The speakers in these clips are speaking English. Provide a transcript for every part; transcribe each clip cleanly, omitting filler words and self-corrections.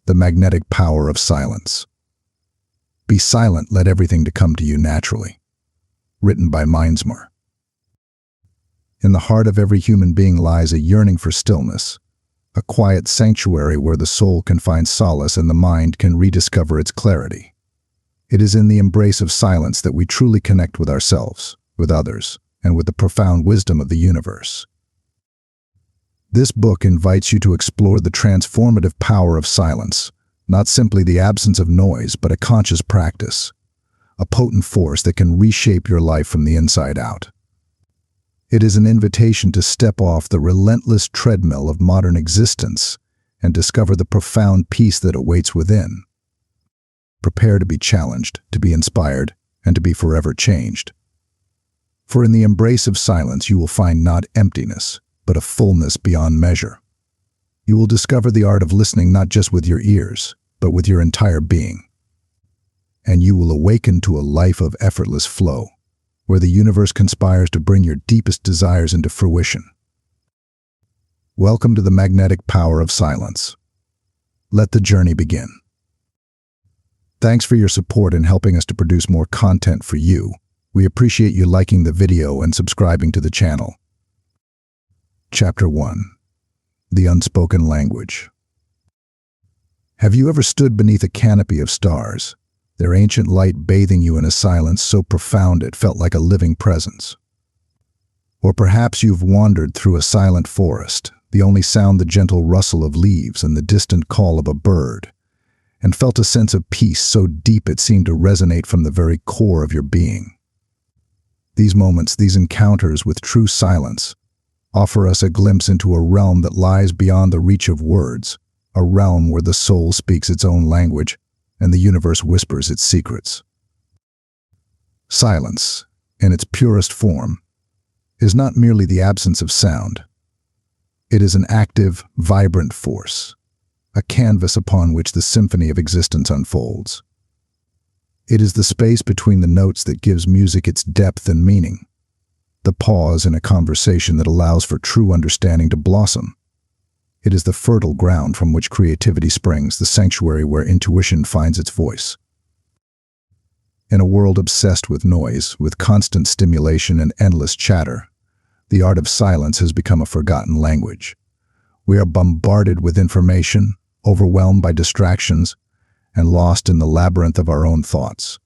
The magnetic power of silence. Be silent, let everything to come to you naturally. Written by Mindsmore. In the heart of every human being lies a yearning for stillness, a quiet sanctuary where the soul can find solace and the mind can rediscover its clarity. It is in the embrace of silence that we truly connect with ourselves, with others, and with the profound wisdom of the universe. This book invites you to explore the transformative power of silence, not simply the absence of noise, but a conscious practice, a potent force that can reshape your life from the inside out. It is an invitation to step off the relentless treadmill of modern existence and discover the profound peace that awaits within. Prepare to be challenged, to be inspired, and to be forever changed. For in the embrace of silence you will find not emptiness, but a fullness beyond measure. You will discover the art of listening not just with your ears, but with your entire being. And you will awaken to a life of effortless flow, where the universe conspires to bring your deepest desires into fruition. Welcome to the magnetic power of silence. Let the journey begin. Thanks for your support in helping us to produce more content for you. We appreciate you liking the video and subscribing to the channel. Chapter 1. The Unspoken Language. Have you ever stood beneath a canopy of stars, their ancient light bathing you in a silence so profound it felt like a living presence? Or perhaps you've wandered through a silent forest, the only sound the gentle rustle of leaves and the distant call of a bird, and felt a sense of peace so deep it seemed to resonate from the very core of your being. These moments, these encounters with true silence, offer us a glimpse into a realm that lies beyond the reach of words, a realm where the soul speaks its own language and the universe whispers its secrets. Silence, in its purest form, is not merely the absence of sound. It is an active, vibrant force, a canvas upon which the symphony of existence unfolds. It is the space between the notes that gives music its depth and meaning, the pause in a conversation that allows for true understanding to blossom. It is the fertile ground from which creativity springs, the sanctuary where intuition finds its voice. In a world obsessed with noise, with constant stimulation and endless chatter, the art of silence has become a forgotten language. We are bombarded with information, overwhelmed by distractions, and lost in the labyrinth of our own thoughts.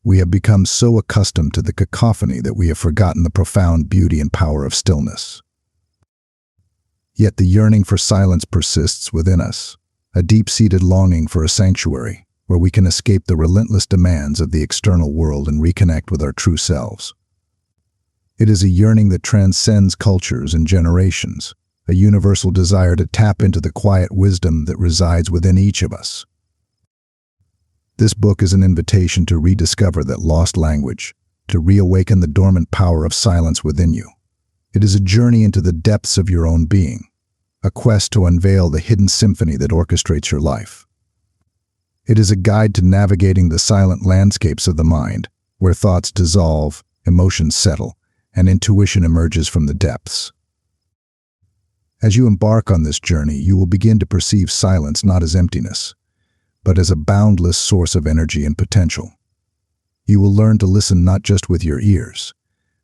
We have become so accustomed to the cacophony that we have forgotten the profound beauty and power of stillness. Yet the yearning for silence persists within us, a deep-seated longing for a sanctuary where we can escape the relentless demands of the external world and reconnect with our true selves. It is a yearning that transcends cultures and generations, a universal desire to tap into the quiet wisdom that resides within each of us. This book is an invitation to rediscover that lost language, to reawaken the dormant power of silence within you. It is a journey into the depths of your own being, a quest to unveil the hidden symphony that orchestrates your life. It is a guide to navigating the silent landscapes of the mind, where thoughts dissolve, emotions settle, and intuition emerges from the depths. As you embark on this journey, you will begin to perceive silence not as emptiness, but as a boundless source of energy and potential. You will learn to listen not just with your ears,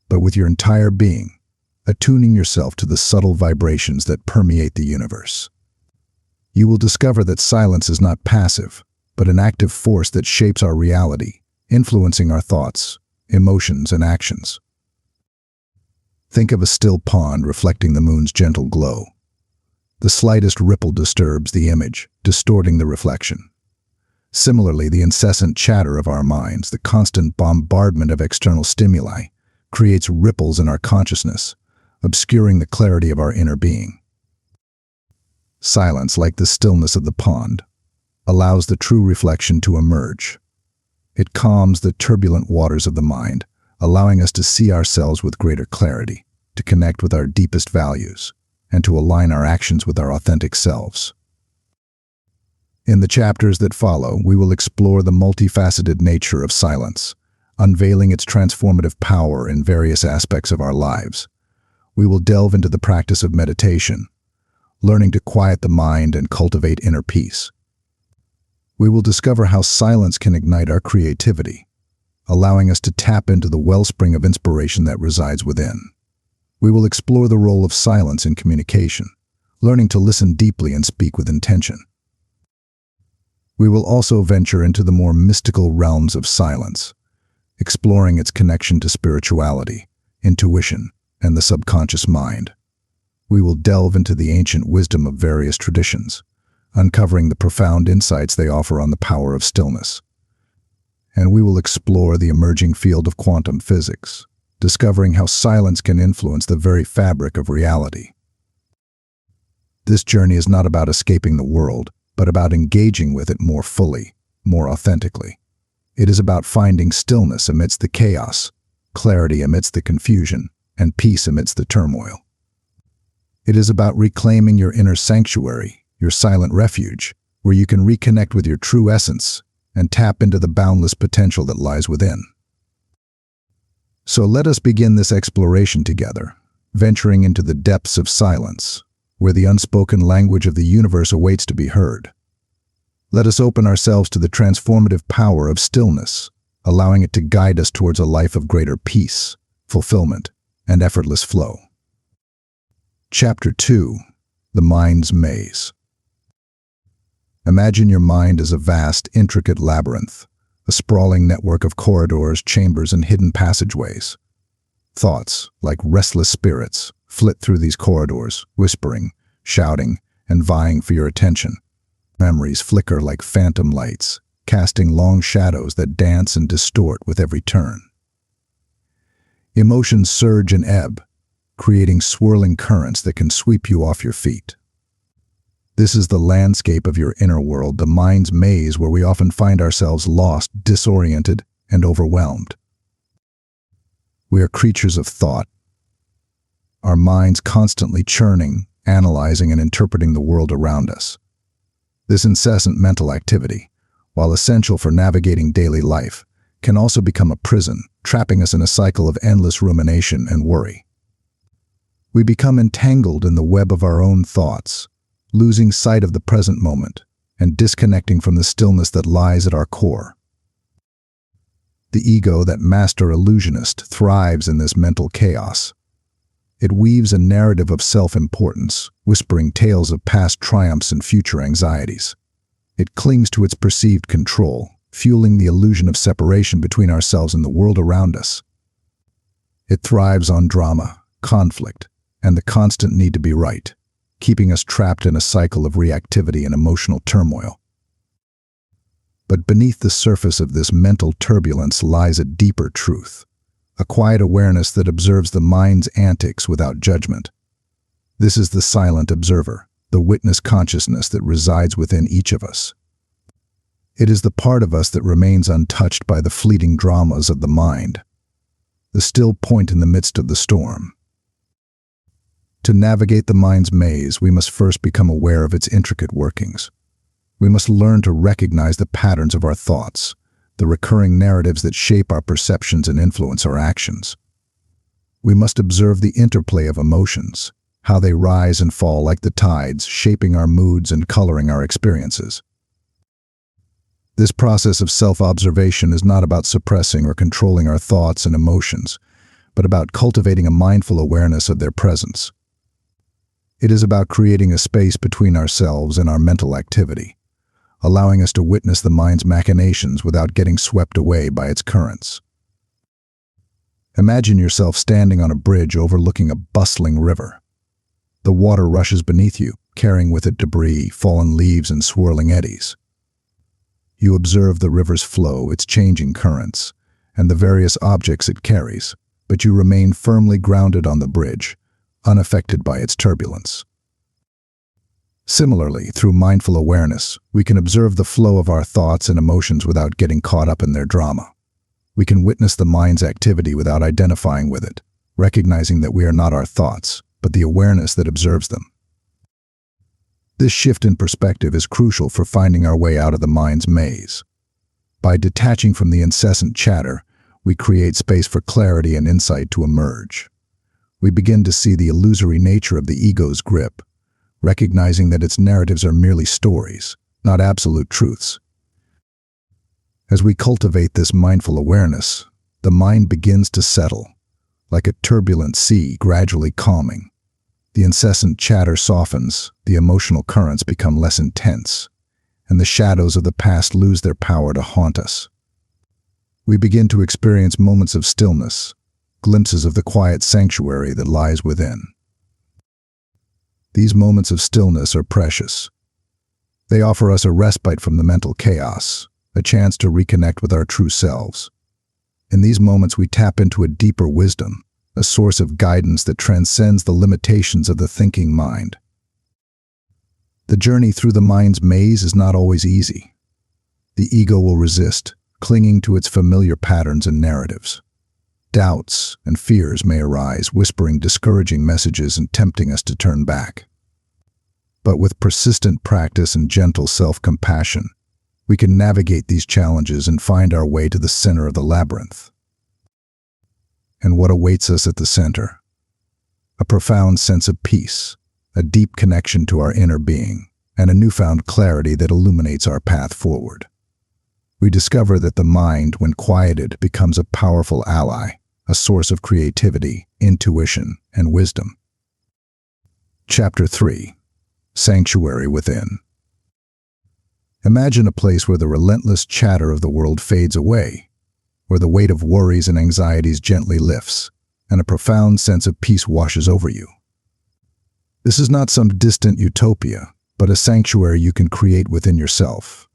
but with your entire being, attuning yourself to the subtle vibrations that permeate the universe. You will discover that silence is not passive, but an active force that shapes our reality, influencing our thoughts, emotions, and actions. Think of a still pond reflecting the moon's gentle glow. The slightest ripple disturbs the image, distorting the reflection. Similarly, the incessant chatter of our minds, the constant bombardment of external stimuli, creates ripples in our consciousness, obscuring the clarity of our inner being. Silence, like the stillness of the pond, allows the true reflection to emerge. It calms the turbulent waters of the mind, allowing us to see ourselves with greater clarity, to connect with our deepest values, and to align our actions with our authentic selves. In the chapters that follow, we will explore the multifaceted nature of silence, unveiling its transformative power in various aspects of our lives. We will delve into the practice of meditation, learning to quiet the mind and cultivate inner peace, We will discover how silence can ignite our creativity, allowing us to tap into the wellspring of inspiration that resides within. We will explore the role of silence in communication, learning to listen deeply and speak with intention. We will also venture into the more mystical realms of silence, exploring its connection to spirituality, intuition, and the subconscious mind. We will delve into the ancient wisdom of various traditions, uncovering the profound insights they offer on the power of stillness. And we will explore the emerging field of quantum physics, discovering how silence can influence the very fabric of reality. This journey is not about escaping the world, but about engaging with it more fully, more authentically. It is about finding stillness amidst the chaos, clarity amidst the confusion, and peace amidst the turmoil. It is about reclaiming your inner sanctuary, your silent refuge, where you can reconnect with your true essence and tap into the boundless potential that lies within. So let us begin this exploration together, venturing into the depths of silence, where the unspoken language of the universe awaits to be heard. Let us open ourselves to the transformative power of stillness, allowing it to guide us towards a life of greater peace, fulfillment, and effortless flow. Chapter 2. The Mind's Maze. Imagine your mind as a vast, intricate labyrinth, a sprawling network of corridors, chambers, and hidden passageways. Thoughts, like restless spirits, flit through these corridors, whispering, shouting, and vying for your attention. Memories flicker like phantom lights, casting long shadows that dance and distort with every turn. Emotions surge and ebb, creating swirling currents that can sweep you off your feet. This is the landscape of your inner world, the mind's maze where we often find ourselves lost, disoriented, and overwhelmed. We are creatures of thought, our minds constantly churning, analyzing, and interpreting the world around us. This incessant mental activity, while essential for navigating daily life, can also become a prison, trapping us in a cycle of endless rumination and worry. We become entangled in the web of our own thoughts, losing sight of the present moment and disconnecting from the stillness that lies at our core. The ego, that master illusionist, thrives in this mental chaos. It weaves a narrative of self-importance, whispering tales of past triumphs and future anxieties. It clings to its perceived control, fueling the illusion of separation between ourselves and the world around us. It thrives on drama, conflict, and the constant need to be right, keeping us trapped in a cycle of reactivity and emotional turmoil. But beneath the surface of this mental turbulence lies a deeper truth, a quiet awareness that observes the mind's antics without judgment. This is the silent observer, the witness consciousness that resides within each of us. It is the part of us that remains untouched by the fleeting dramas of the mind, the still point in the midst of the storm. To navigate the mind's maze, we must first become aware of its intricate workings. We must learn to recognize the patterns of our thoughts, the recurring narratives that shape our perceptions and influence our actions. We must observe the interplay of emotions, how they rise and fall like the tides, shaping our moods and coloring our experiences. This process of self-observation is not about suppressing or controlling our thoughts and emotions, but about cultivating a mindful awareness of their presence. It is about creating a space between ourselves and our mental activity, allowing us to witness the mind's machinations without getting swept away by its currents. Imagine yourself standing on a bridge overlooking a bustling river. The water rushes beneath you, carrying with it debris, fallen leaves, and swirling eddies. You observe the river's flow, its changing currents, and the various objects it carries, but you remain firmly grounded on the bridge, unaffected by its turbulence. Similarly, through mindful awareness, we can observe the flow of our thoughts and emotions without getting caught up in their drama. We can witness the mind's activity without identifying with it, recognizing that we are not our thoughts, but the awareness that observes them. This shift in perspective is crucial for finding our way out of the mind's maze. By detaching from the incessant chatter, we create space for clarity and insight to emerge. We begin to see the illusory nature of the ego's grip, recognizing that its narratives are merely stories, not absolute truths. As we cultivate this mindful awareness, the mind begins to settle, like a turbulent sea gradually calming. The incessant chatter softens, the emotional currents become less intense, and the shadows of the past lose their power to haunt us. We begin to experience moments of stillness, glimpses of the quiet sanctuary that lies within. These moments of stillness are precious. They offer us a respite from the mental chaos, a chance to reconnect with our true selves. In these moments, we tap into a deeper wisdom, a source of guidance that transcends the limitations of the thinking mind. The journey through the mind's maze is not always easy. The ego will resist, clinging to its familiar patterns and narratives. Doubts and fears may arise, whispering discouraging messages and tempting us to turn back. But with persistent practice and gentle self-compassion, we can navigate these challenges and find our way to the center of the labyrinth. And what awaits us at the center? A profound sense of peace, a deep connection to our inner being, and a newfound clarity that illuminates our path forward. We discover that the mind, when quieted, becomes a powerful ally, a source of creativity, intuition, and wisdom. Chapter 3. Sanctuary Within. Imagine a place where the relentless chatter of the world fades away, where the weight of worries and anxieties gently lifts, and a profound sense of peace washes over you. This is not some distant utopia, but a sanctuary you can create within yourself,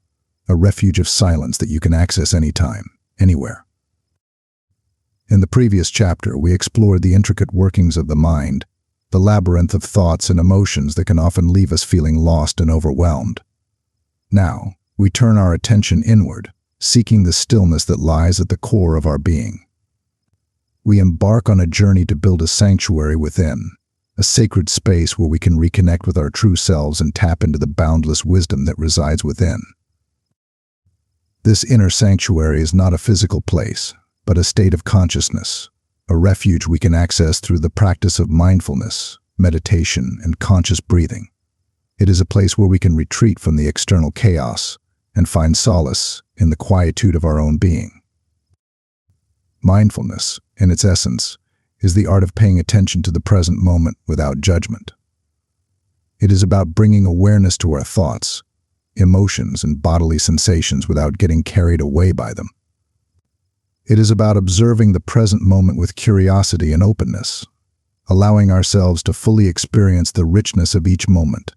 a refuge of silence that you can access anytime, anywhere. In the previous chapter, we explored the intricate workings of the mind, the labyrinth of thoughts and emotions that can often leave us feeling lost and overwhelmed. Now, we turn our attention inward, seeking the stillness that lies at the core of our being. We embark on a journey to build a sanctuary within, a sacred space where we can reconnect with our true selves and tap into the boundless wisdom that resides within. This inner sanctuary is not a physical place, but a state of consciousness, a refuge we can access through the practice of mindfulness, meditation, and conscious breathing. It is a place where we can retreat from the external chaos and find solace in the quietude of our own being. Mindfulness, in its essence, is the art of paying attention to the present moment without judgment. It is about bringing awareness to our thoughts, emotions, and bodily sensations without getting carried away by them. It is about observing the present moment with curiosity and openness, allowing ourselves to fully experience the richness of each moment.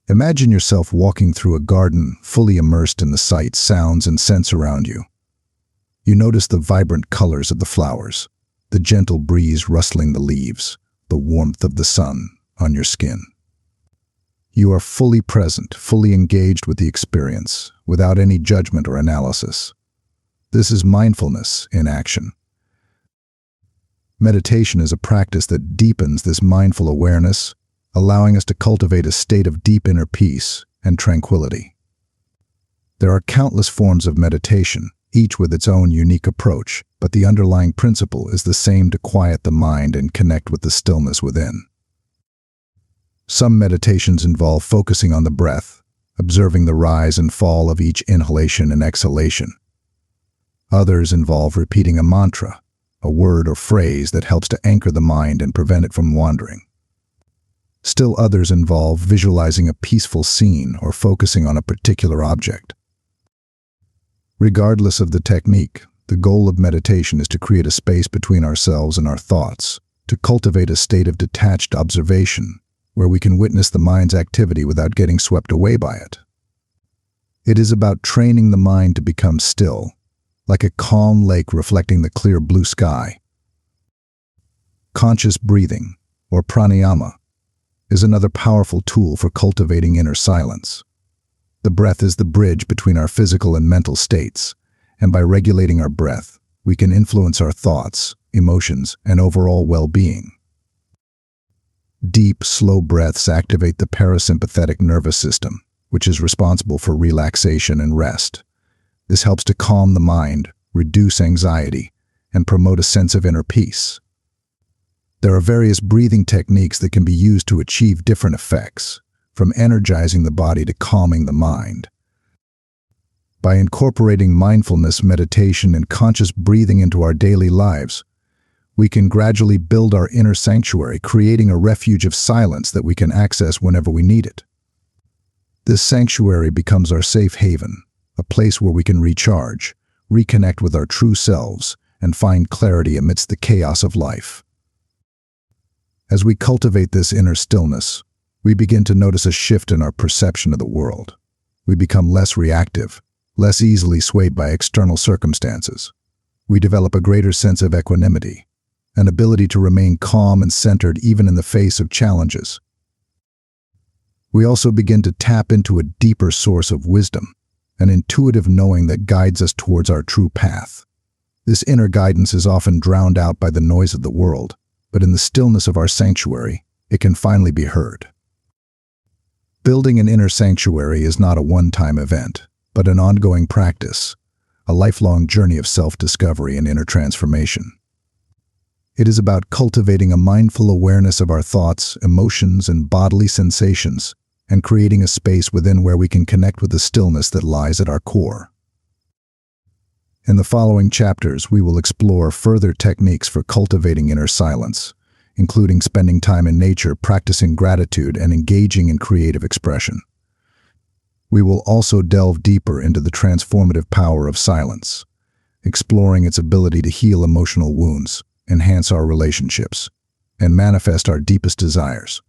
Imagine yourself walking through a garden, fully immersed in the sights, sounds, and scents around you. You notice the vibrant colors of the flowers, the gentle breeze rustling the leaves, the warmth of the sun on your skin. You are fully present, fully engaged with the experience, without any judgment or analysis. This is mindfulness in action. Meditation is a practice that deepens this mindful awareness, allowing us to cultivate a state of deep inner peace and tranquility. There are countless forms of meditation, each with its own unique approach, but the underlying principle is the same: to quiet the mind and connect with the stillness within. Some meditations involve focusing on the breath, observing the rise and fall of each inhalation and exhalation. Others involve repeating a mantra, a word or phrase that helps to anchor the mind and prevent it from wandering. Still others involve visualizing a peaceful scene or focusing on a particular object. Regardless of the technique, the goal of meditation is to create a space between ourselves and our thoughts, to cultivate a state of detached observation where we can witness the mind's activity without getting swept away by it. It is about training the mind to become still, like a calm lake reflecting the clear blue sky. Conscious breathing, or pranayama, is another powerful tool for cultivating inner silence. The breath is the bridge between our physical and mental states, and by regulating our breath, we can influence our thoughts, emotions, and overall well-being. Deep, slow breaths activate the parasympathetic nervous system, which is responsible for relaxation and rest. This helps to calm the mind, reduce anxiety, and promote a sense of inner peace. There are various breathing techniques that can be used to achieve different effects, from energizing the body to calming the mind. By incorporating mindfulness, meditation, and conscious breathing into our daily lives, we can gradually build our inner sanctuary, creating a refuge of silence that we can access whenever we need it. This sanctuary becomes our safe haven, a place where we can recharge, reconnect with our true selves, and find clarity amidst the chaos of life. As we cultivate this inner stillness, we begin to notice a shift in our perception of the world. We become less reactive, less easily swayed by external circumstances. We develop a greater sense of equanimity, an ability to remain calm and centered even in the face of challenges. We also begin to tap into a deeper source of wisdom, an intuitive knowing that guides us towards our true path. This inner guidance is often drowned out by the noise of the world, but in the stillness of our sanctuary, it can finally be heard. Building an inner sanctuary is not a one-time event, but an ongoing practice, a lifelong journey of self-discovery and inner transformation. It is about cultivating a mindful awareness of our thoughts, emotions, and bodily sensations, and creating a space within where we can connect with the stillness that lies at our core. In the following chapters, we will explore further techniques for cultivating inner silence, including spending time in nature, practicing gratitude, and engaging in creative expression. We will also delve deeper into the transformative power of silence, exploring its ability to heal emotional wounds, enhance our relationships, and manifest our deepest desires.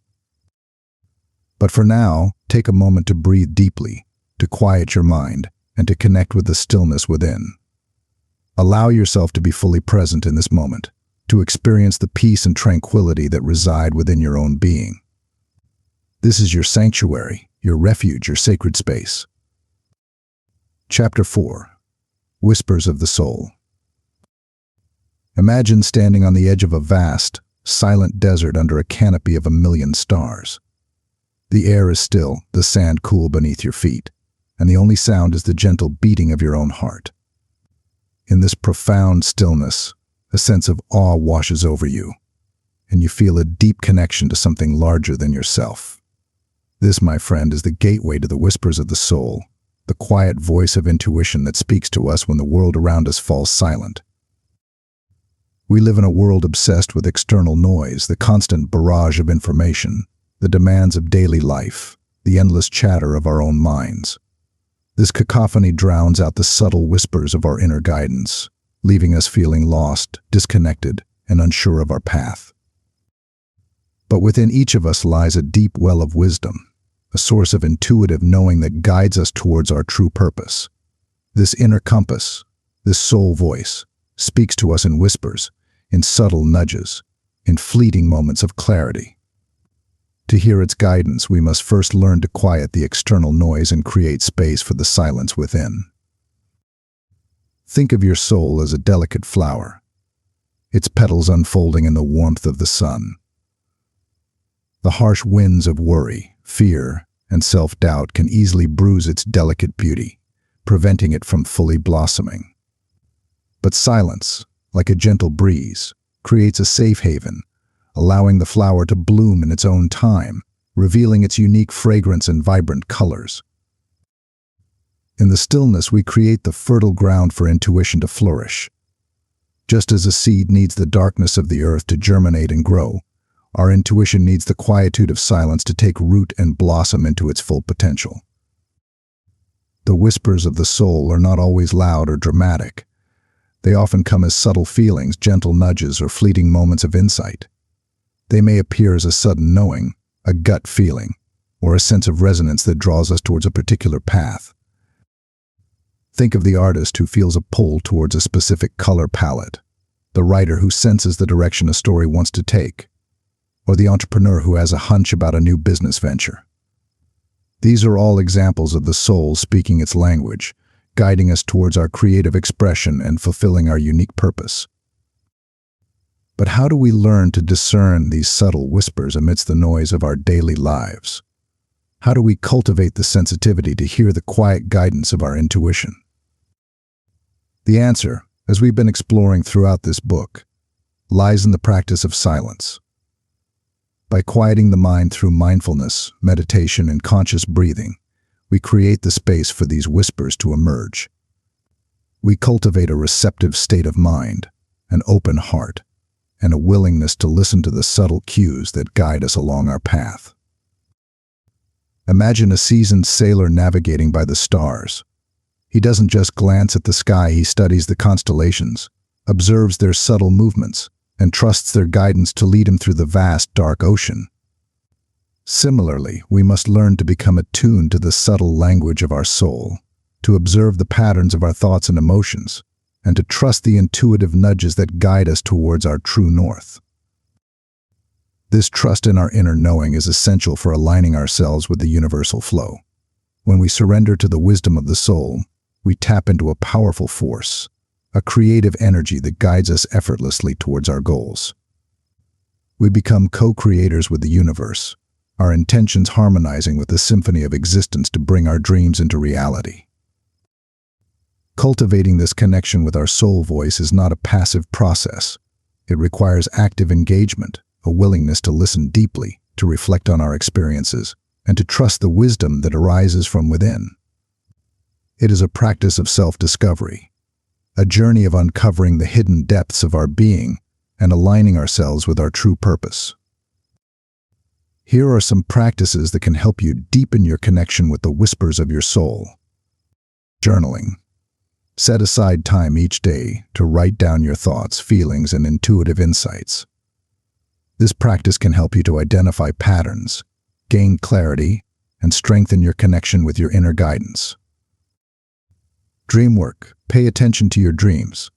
But for now, take a moment to breathe deeply, to quiet your mind, and to connect with the stillness within. Allow yourself to be fully present in this moment, to experience the peace and tranquility that reside within your own being. This is your sanctuary, your refuge, your sacred space. Chapter 4. Whispers of the Soul. Imagine standing on the edge of a vast, silent desert under a canopy of 1,000,000 stars. The air is still, the sand cool beneath your feet, and the only sound is the gentle beating of your own heart. In this profound stillness, a sense of awe washes over you, and you feel a deep connection to something larger than yourself. This, my friend, is the gateway to the whispers of the soul, the quiet voice of intuition that speaks to us when the world around us falls silent. We live in a world obsessed with external noise, the constant barrage of information, the demands of daily life, the endless chatter of our own minds. This cacophony drowns out the subtle whispers of our inner guidance, leaving us feeling lost, disconnected, and unsure of our path. But within each of us lies a deep well of wisdom, a source of intuitive knowing that guides us towards our true purpose. This inner compass, this soul voice, speaks to us in whispers, in subtle nudges, in fleeting moments of clarity. To hear its guidance, we must first learn to quiet the external noise and create space for the silence within. Think of your soul as a delicate flower, its petals unfolding in the warmth of the sun. The harsh winds of worry, fear, and self-doubt can easily bruise its delicate beauty, preventing it from fully blossoming. But silence, like a gentle breeze, creates a safe haven, allowing the flower to bloom in its own time, revealing its unique fragrance and vibrant colors. In the stillness, we create the fertile ground for intuition to flourish. Just as a seed needs the darkness of the earth to germinate and grow, our intuition needs the quietude of silence to take root and blossom into its full potential. The whispers of the soul are not always loud or dramatic. They often come as subtle feelings, gentle nudges, or fleeting moments of insight. They may appear as a sudden knowing, a gut feeling, or a sense of resonance that draws us towards a particular path. Think of the artist who feels a pull towards a specific color palette, the writer who senses the direction a story wants to take, or the entrepreneur who has a hunch about a new business venture. These are all examples of the soul speaking its language, guiding us towards our creative expression and fulfilling our unique purpose. But how do we learn to discern these subtle whispers amidst the noise of our daily lives? How do we cultivate the sensitivity to hear the quiet guidance of our intuition? The answer, as we've been exploring throughout this book, lies in the practice of silence. By quieting the mind through mindfulness, meditation, and conscious breathing, we create the space for these whispers to emerge. We cultivate a receptive state of mind, an open heart, and a willingness to listen to the subtle cues that guide us along our path. Imagine a seasoned sailor navigating by the stars. He doesn't just glance at the sky, he studies the constellations, observes their subtle movements, and trusts their guidance to lead him through the vast, dark ocean. Similarly, we must learn to become attuned to the subtle language of our soul, to observe the patterns of our thoughts and emotions, and to trust the intuitive nudges that guide us towards our true north. This trust in our inner knowing is essential for aligning ourselves with the universal flow. When we surrender to the wisdom of the soul, we tap into a powerful force, a creative energy that guides us effortlessly towards our goals. We become co-creators with the universe, our intentions harmonizing with the symphony of existence to bring our dreams into reality. Cultivating this connection with our soul voice is not a passive process. It requires active engagement, a willingness to listen deeply, to reflect on our experiences, and to trust the wisdom that arises from within. It is a practice of self-discovery, a journey of uncovering the hidden depths of our being and aligning ourselves with our true purpose. Here are some practices that can help you deepen your connection with the whispers of your soul. Journaling. Set aside time each day to write down your thoughts, feelings, and intuitive insights. This practice can help you to identify patterns, gain clarity, and strengthen your connection with your inner guidance. Dream work. Pay attention to your dreams,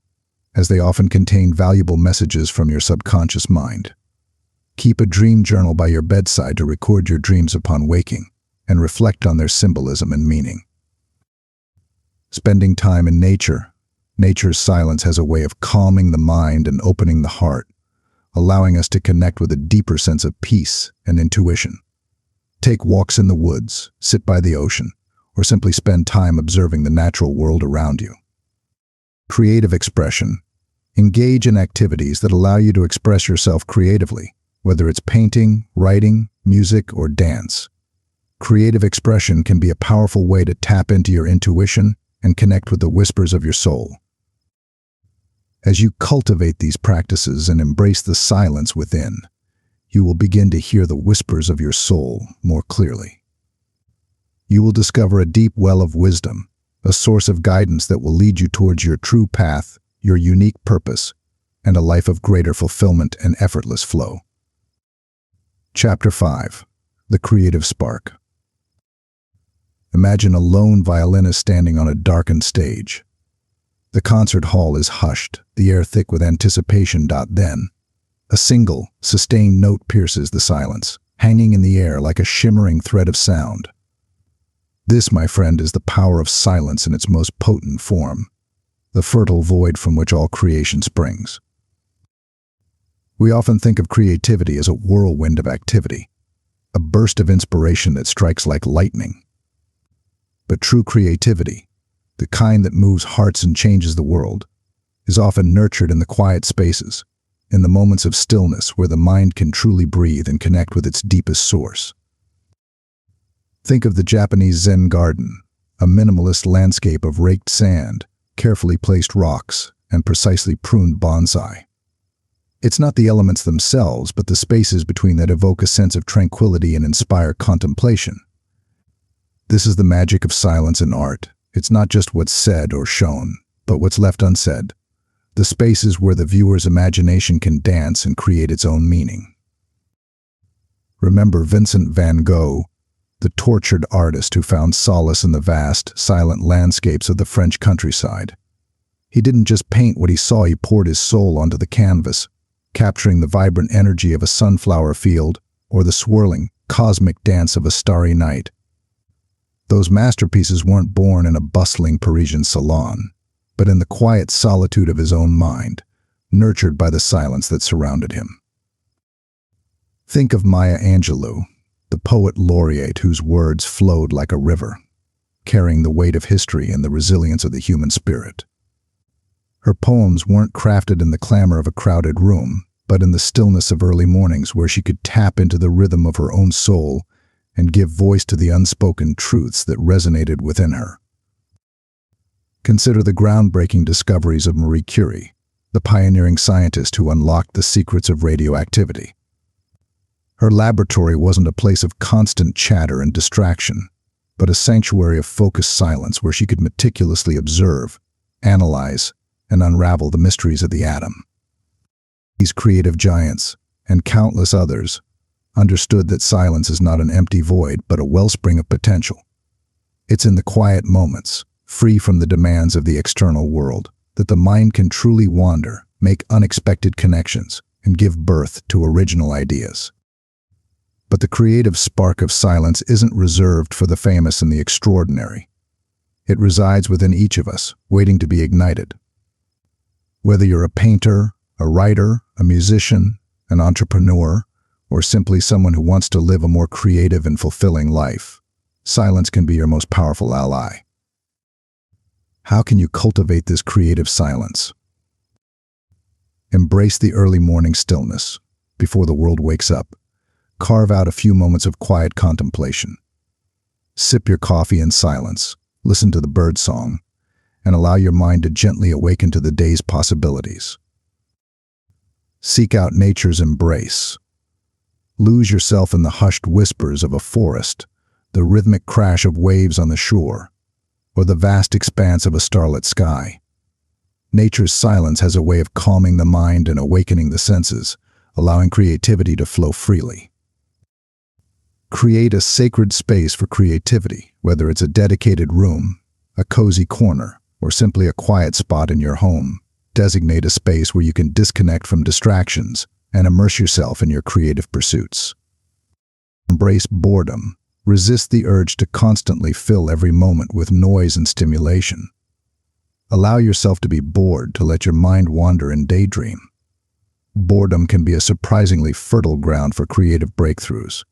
as they often contain valuable messages from your subconscious mind. Keep a dream journal by your bedside to record your dreams upon waking and reflect on their symbolism and meaning. Spending time in nature. Nature's silence has a way of calming the mind and opening the heart, allowing us to connect with a deeper sense of peace and intuition. Take walks in the woods, sit by the ocean, or simply spend time observing the natural world around you. Creative expression. Engage in activities that allow you to express yourself creatively, whether it's painting, writing, music, or dance. Creative expression can be a powerful way to tap into your intuition and connect with the whispers of your soul. As you cultivate these practices and embrace the silence within, you will begin to hear the whispers of your soul more clearly. You will discover a deep well of wisdom, a source of guidance that will lead you towards your true path, your unique purpose, and a life of greater fulfillment and effortless flow. Chapter 5. The Creative Spark. Imagine a lone violinist standing on a darkened stage. The concert hall is hushed, the air thick with anticipation. Then, a single, sustained note pierces the silence, hanging in the air like a shimmering thread of sound. This, my friend, is the power of silence in its most potent form, the fertile void from which all creation springs. We often think of creativity as a whirlwind of activity, a burst of inspiration that strikes like lightning. But true creativity, the kind that moves hearts and changes the world, is often nurtured in the quiet spaces, in the moments of stillness where the mind can truly breathe and connect with its deepest source. Think of the Japanese Zen garden, a minimalist landscape of raked sand, carefully placed rocks, and precisely pruned bonsai. It's not the elements themselves, but the spaces between that evoke a sense of tranquility and inspire contemplation. This is the magic of silence in art. It's not just what's said or shown, but what's left unsaid. The spaces where the viewer's imagination can dance and create its own meaning. Remember Vincent van Gogh, the tortured artist who found solace in the vast, silent landscapes of the French countryside. He didn't just paint what he saw, he poured his soul onto the canvas, capturing the vibrant energy of a sunflower field or the swirling, cosmic dance of a starry night. Those masterpieces weren't born in a bustling Parisian salon, but in the quiet solitude of his own mind, nurtured by the silence that surrounded him. Think of Maya Angelou, the poet laureate whose words flowed like a river, carrying the weight of history and the resilience of the human spirit. Her poems weren't crafted in the clamor of a crowded room, but in the stillness of early mornings where she could tap into the rhythm of her own soul and give voice to the unspoken truths that resonated within her. Consider the groundbreaking discoveries of Marie Curie, the pioneering scientist who unlocked the secrets of radioactivity. Her laboratory wasn't a place of constant chatter and distraction, but a sanctuary of focused silence where she could meticulously observe, analyze, and unravel the mysteries of the atom. These creative giants, and countless others, understood that silence is not an empty void but a wellspring of potential. It's in the quiet moments, free from the demands of the external world, that the mind can truly wander, make unexpected connections, and give birth to original ideas. But the creative spark of silence isn't reserved for the famous and the extraordinary. It resides within each of us, waiting to be ignited. Whether you're a painter, a writer, a musician, an entrepreneur, or simply someone who wants to live a more creative and fulfilling life, silence can be your most powerful ally. How can you cultivate this creative silence? Embrace the early morning stillness. Before the world wakes up, carve out a few moments of quiet contemplation. Sip your coffee in silence, listen to the birdsong, and allow your mind to gently awaken to the day's possibilities. Seek out nature's embrace. Lose yourself in the hushed whispers of a forest, the rhythmic crash of waves on the shore, or the vast expanse of a starlit sky. Nature's silence has a way of calming the mind and awakening the senses, allowing creativity to flow freely. Create a sacred space for creativity, whether it's a dedicated room, a cozy corner, or simply a quiet spot in your home. Designate a space where you can disconnect from distractions and immerse yourself in your creative pursuits. Embrace boredom. Resist the urge to constantly fill every moment with noise and stimulation. Allow yourself to be bored, to let your mind wander and daydream. Boredom can be a surprisingly fertile ground for creative breakthroughs.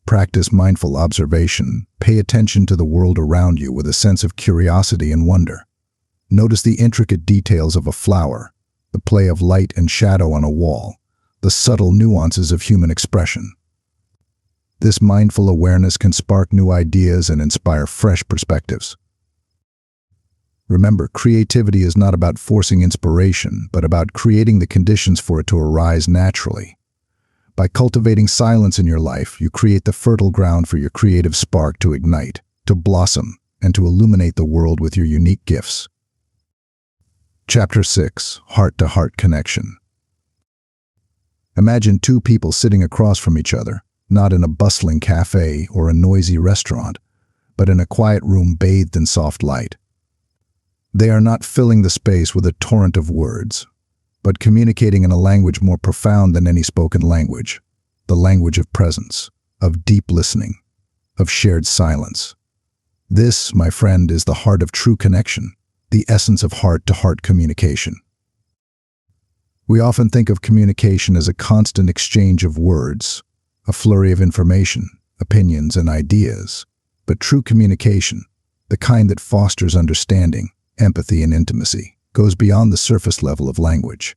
Practice mindful observation. Pay attention to the world around you with a sense of curiosity and wonder. Notice the intricate details of a flower, the play of light and shadow on a wall, the subtle nuances of human expression. This mindful awareness can spark new ideas and inspire fresh perspectives. Remember, creativity is not about forcing inspiration, but about creating the conditions for it to arise naturally. By cultivating silence in your life, you create the fertile ground for your creative spark to ignite, to blossom, and to illuminate the world with your unique gifts. Chapter 6. Heart-to-Heart Connection. Imagine two people sitting across from each other, not in a bustling cafe or a noisy restaurant, but in a quiet room bathed in soft light. They are not filling the space with a torrent of words, but communicating in a language more profound than any spoken language, the language of presence, of deep listening, of shared silence. This, my friend, is the heart of true connection, the essence of heart-to-heart communication. We often think of communication as a constant exchange of words, a flurry of information, opinions, and ideas. But true communication, the kind that fosters understanding, empathy, and intimacy, goes beyond the surface level of language.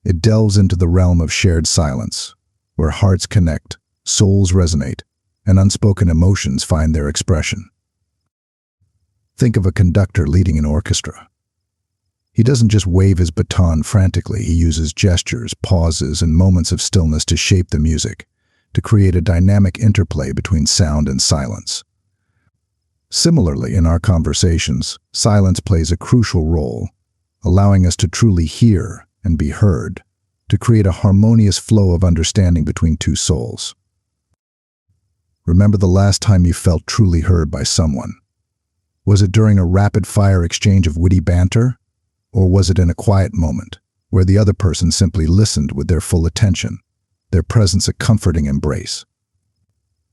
It delves into the realm of shared silence, where hearts connect, souls resonate, and unspoken emotions find their expression. Think of a conductor leading an orchestra. He doesn't just wave his baton frantically, he uses gestures, pauses, and moments of stillness to shape the music, to create a dynamic interplay between sound and silence. Similarly, in our conversations, silence plays a crucial role, allowing us to truly hear and be heard, to create a harmonious flow of understanding between two souls. Remember the last time you felt truly heard by someone? Was it during a rapid-fire exchange of witty banter? Or was it in a quiet moment, where the other person simply listened with their full attention, their presence a comforting embrace?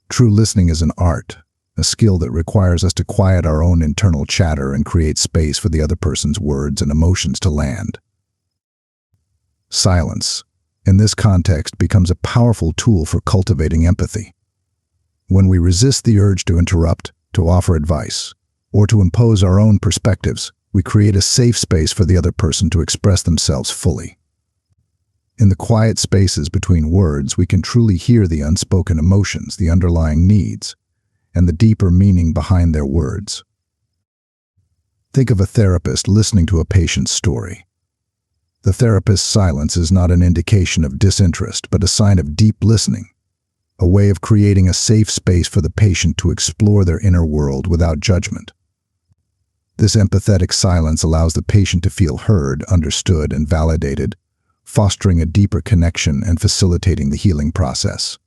True listening is an art, a skill that requires us to quiet our own internal chatter and create space for the other person's words and emotions to land. Silence, in this context, becomes a powerful tool for cultivating empathy. When we resist the urge to interrupt, to offer advice, or to impose our own perspectives, we create a safe space for the other person to express themselves fully. In the quiet spaces between words, we can truly hear the unspoken emotions, the underlying needs, and the deeper meaning behind their words. Think of a therapist listening to a patient's story. The therapist's silence is not an indication of disinterest, but a sign of deep listening, a way of creating a safe space for the patient to explore their inner world without judgment. This empathetic silence allows the patient to feel heard, understood, and validated, fostering a deeper connection and facilitating the healing process.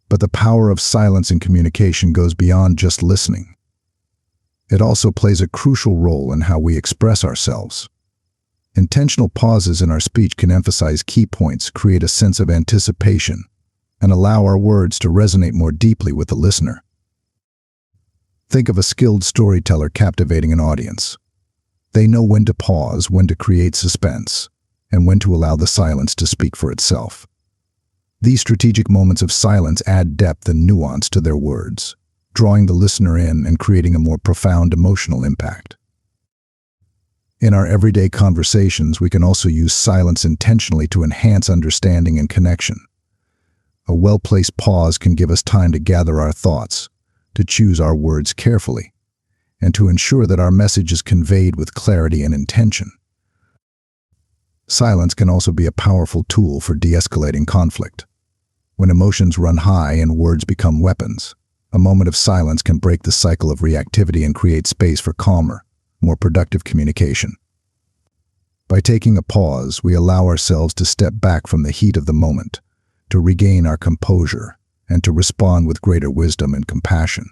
But the power of silence in communication goes beyond just listening. It also plays a crucial role in how we express ourselves. Intentional pauses in our speech can emphasize key points, create a sense of anticipation, and allow our words to resonate more deeply with the listener. Think of a skilled storyteller captivating an audience. They know when to pause, when to create suspense, and when to allow the silence to speak for itself. These strategic moments of silence add depth and nuance to their words, drawing the listener in and creating a more profound emotional impact. In our everyday conversations, we can also use silence intentionally to enhance understanding and connection. A well-placed pause can give us time to gather our thoughts, to choose our words carefully, and to ensure that our message is conveyed with clarity and intention. Silence can also be a powerful tool for de-escalating conflict. When emotions run high and words become weapons, a moment of silence can break the cycle of reactivity and create space for calmer, more productive communication. By taking a pause, we allow ourselves to step back from the heat of the moment, to regain our composure, and to respond with greater wisdom and compassion.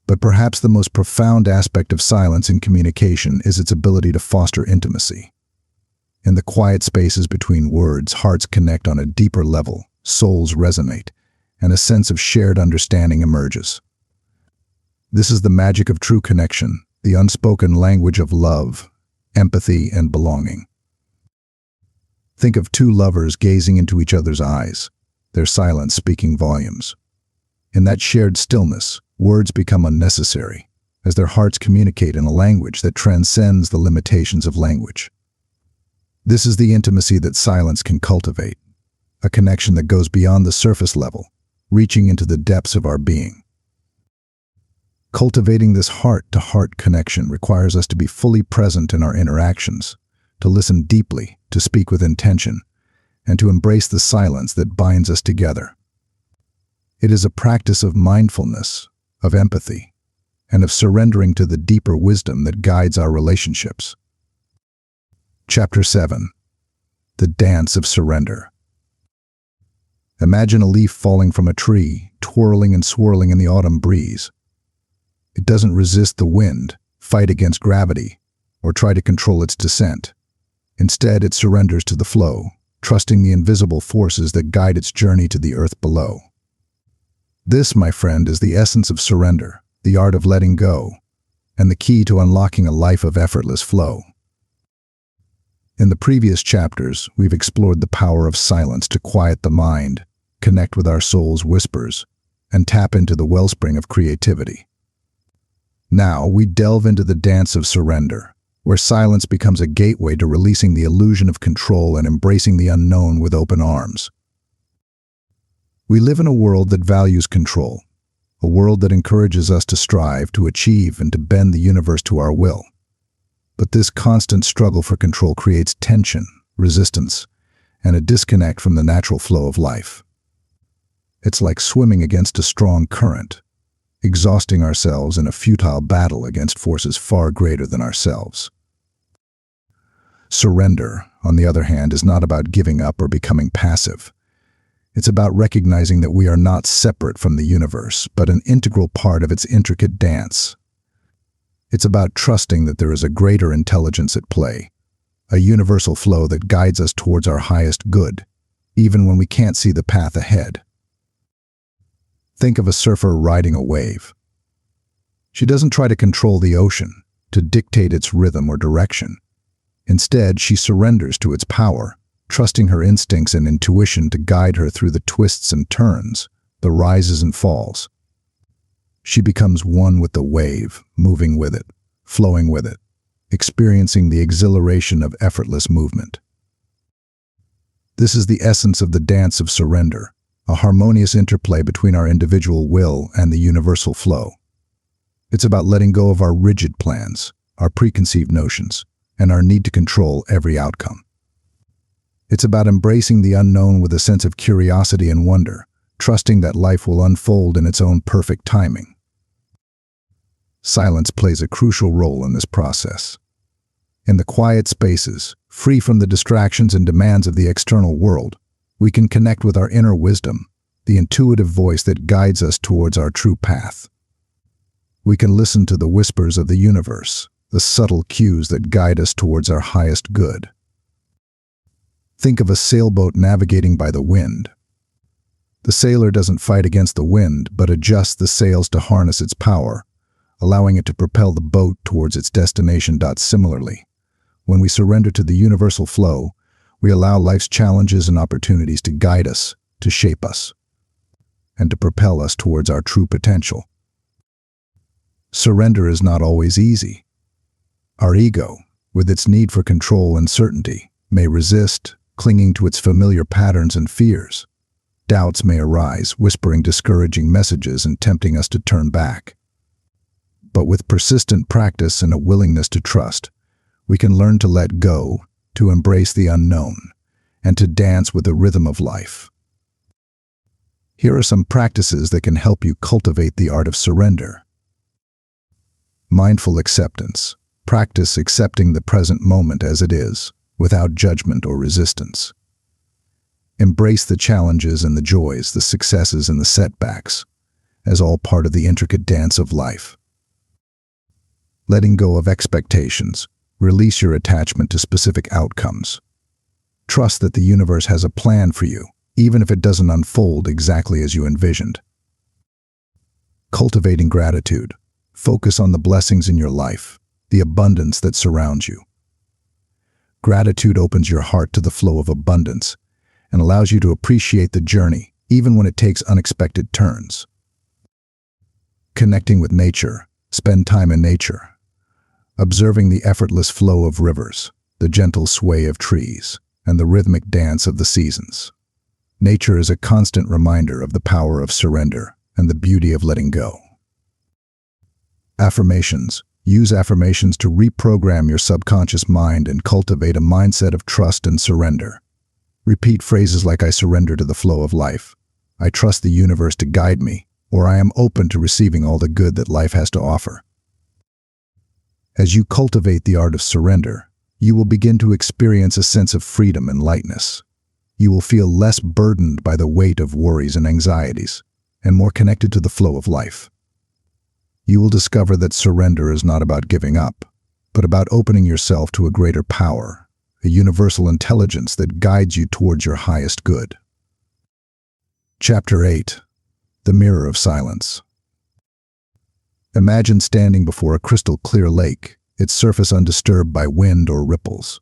But perhaps the most profound aspect of silence in communication is its ability to foster intimacy. In the quiet spaces between words, hearts connect on a deeper level, souls resonate, and a sense of shared understanding emerges. This is the magic of true connection, the unspoken language of love, empathy, and belonging. Think of two lovers gazing into each other's eyes, their silence speaking volumes. In that shared stillness, words become unnecessary, as their hearts communicate in a language that transcends the limitations of language. This is the intimacy that silence can cultivate, a connection that goes beyond the surface level, reaching into the depths of our being. Cultivating this heart-to-heart connection requires us to be fully present in our interactions, to listen deeply, to speak with intention, and to embrace the silence that binds us together. It is a practice of mindfulness, of empathy, and of surrendering to the deeper wisdom that guides our relationships. Chapter 7. The Dance of Surrender. Imagine a leaf falling from a tree, twirling and swirling in the autumn breeze. It doesn't resist the wind, fight against gravity, or try to control its descent. Instead, it surrenders to the flow, trusting the invisible forces that guide its journey to the earth below. This, my friend, is the essence of surrender, the art of letting go, and the key to unlocking a life of effortless flow. In the previous chapters, we've explored the power of silence to quiet the mind, connect with our soul's whispers, and tap into the wellspring of creativity. Now, we delve into the dance of surrender, where silence becomes a gateway to releasing the illusion of control and embracing the unknown with open arms. We live in a world that values control, a world that encourages us to strive, to achieve, and to bend the universe to our will. But this constant struggle for control creates tension, resistance, and a disconnect from the natural flow of life. It's like swimming against a strong current, exhausting ourselves in a futile battle against forces far greater than ourselves. Surrender, on the other hand, is not about giving up or becoming passive. It's about recognizing that we are not separate from the universe, but an integral part of its intricate dance. It's about trusting that there is a greater intelligence at play, a universal flow that guides us towards our highest good, even when we can't see the path ahead. Think of a surfer riding a wave. She doesn't try to control the ocean, to dictate its rhythm or direction. Instead, she surrenders to its power, trusting her instincts and intuition to guide her through the twists and turns, the rises and falls. She becomes one with the wave, moving with it, flowing with it, experiencing the exhilaration of effortless movement. This is the essence of the dance of surrender, a harmonious interplay between our individual will and the universal flow. It's about letting go of our rigid plans, our preconceived notions, and our need to control every outcome. It's about embracing the unknown with a sense of curiosity and wonder, trusting that life will unfold in its own perfect timing. Silence plays a crucial role in this process. In the quiet spaces, free from the distractions and demands of the external world, we can connect with our inner wisdom, the intuitive voice that guides us towards our true path. We can listen to the whispers of the universe, the subtle cues that guide us towards our highest good. Think of a sailboat navigating by the wind. The sailor doesn't fight against the wind, but adjusts the sails to harness its power, allowing it to propel the boat towards its destination. Similarly, when we surrender to the universal flow, we allow life's challenges and opportunities to guide us, to shape us, and to propel us towards our true potential. Surrender is not always easy. Our ego, with its need for control and certainty, may resist, clinging to its familiar patterns and fears. Doubts may arise, whispering discouraging messages and tempting us to turn back. But with persistent practice and a willingness to trust, we can learn to let go, to embrace the unknown, and to dance with the rhythm of life. Here are some practices that can help you cultivate the art of surrender. Mindful acceptance. Practice accepting the present moment as it is, without judgment or resistance. Embrace the challenges and the joys, the successes and the setbacks, as all part of the intricate dance of life. Letting go of expectations. Release your attachment to specific outcomes. Trust that the universe has a plan for you, even if it doesn't unfold exactly as you envisioned. Cultivating gratitude. Focus on the blessings in your life, the abundance that surrounds you. Gratitude opens your heart to the flow of abundance and allows you to appreciate the journey, even when it takes unexpected turns. Connecting with nature. Spend time in nature. Observing the effortless flow of rivers, the gentle sway of trees, and the rhythmic dance of the seasons. Nature is a constant reminder of the power of surrender and the beauty of letting go. Affirmations. Use affirmations to reprogram your subconscious mind and cultivate a mindset of trust and surrender. Repeat phrases like "I surrender to the flow of life," "I trust the universe to guide me," or "I am open to receiving all the good that life has to offer." As you cultivate the art of surrender, you will begin to experience a sense of freedom and lightness. You will feel less burdened by the weight of worries and anxieties, and more connected to the flow of life. You will discover that surrender is not about giving up, but about opening yourself to a greater power, a universal intelligence that guides you towards your highest good. Chapter 8. The Mirror of Silence. Imagine standing before a crystal-clear lake, its surface undisturbed by wind or ripples.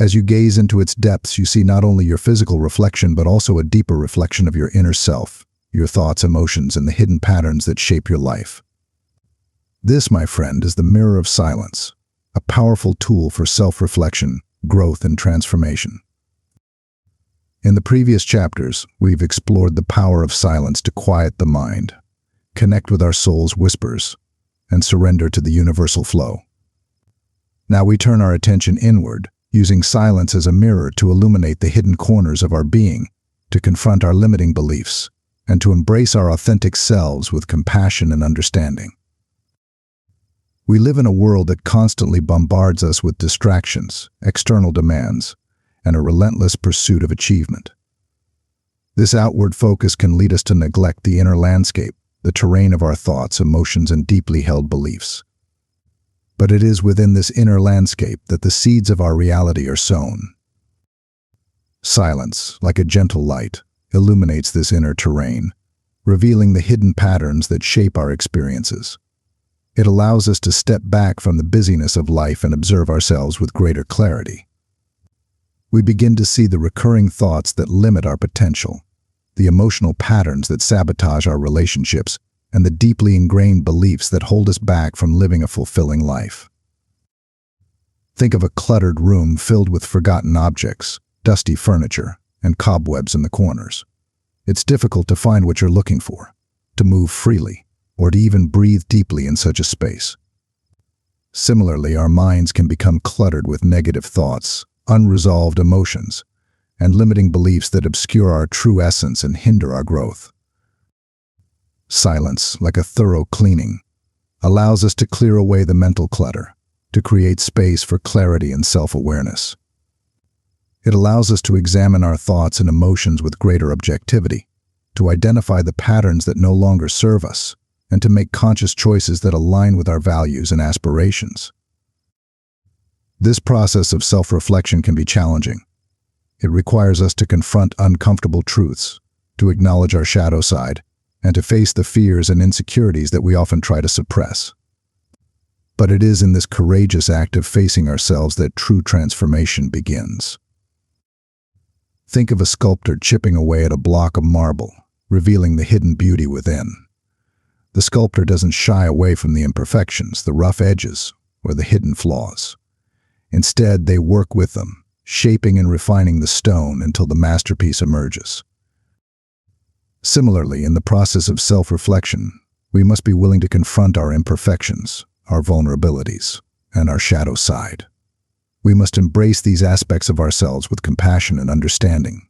As you gaze into its depths, you see not only your physical reflection but also a deeper reflection of your inner self, your thoughts, emotions, and the hidden patterns that shape your life. This, my friend, is the mirror of silence, a powerful tool for self-reflection, growth, and transformation. In the previous chapters, we've explored the power of silence to quiet the mind, connect with our soul's whispers, and surrender to the universal flow. Now we turn our attention inward, using silence as a mirror to illuminate the hidden corners of our being, to confront our limiting beliefs, and to embrace our authentic selves with compassion and understanding. We live in a world that constantly bombards us with distractions, external demands, and a relentless pursuit of achievement. This outward focus can lead us to neglect the inner landscape, the terrain of our thoughts, emotions, and deeply held beliefs. But it is within this inner landscape that the seeds of our reality are sown. Silence, like a gentle light, illuminates this inner terrain, revealing the hidden patterns that shape our experiences. It allows us to step back from the busyness of life and observe ourselves with greater clarity. We begin to see the recurring thoughts that limit our potential, the emotional patterns that sabotage our relationships, and the deeply ingrained beliefs that hold us back from living a fulfilling life. Think of a cluttered room filled with forgotten objects, dusty furniture, and cobwebs in the corners. It's difficult to find what you're looking for, to move freely, or to even breathe deeply in such a space. Similarly, our minds can become cluttered with negative thoughts, unresolved emotions, and limiting beliefs that obscure our true essence and hinder our growth. Silence, like a thorough cleaning, allows us to clear away the mental clutter, to create space for clarity and self-awareness. It allows us to examine our thoughts and emotions with greater objectivity, to identify the patterns that no longer serve us, and to make conscious choices that align with our values and aspirations. This process of self-reflection can be challenging. It requires us to confront uncomfortable truths, to acknowledge our shadow side, and to face the fears and insecurities that we often try to suppress. But it is in this courageous act of facing ourselves that true transformation begins. Think of a sculptor chipping away at a block of marble, revealing the hidden beauty within. The sculptor doesn't shy away from the imperfections, the rough edges, or the hidden flaws. Instead, they work with them, shaping and refining the stone until the masterpiece emerges. Similarly, in the process of self-reflection, we must be willing to confront our imperfections, our vulnerabilities, and our shadow side. We must embrace these aspects of ourselves with compassion and understanding,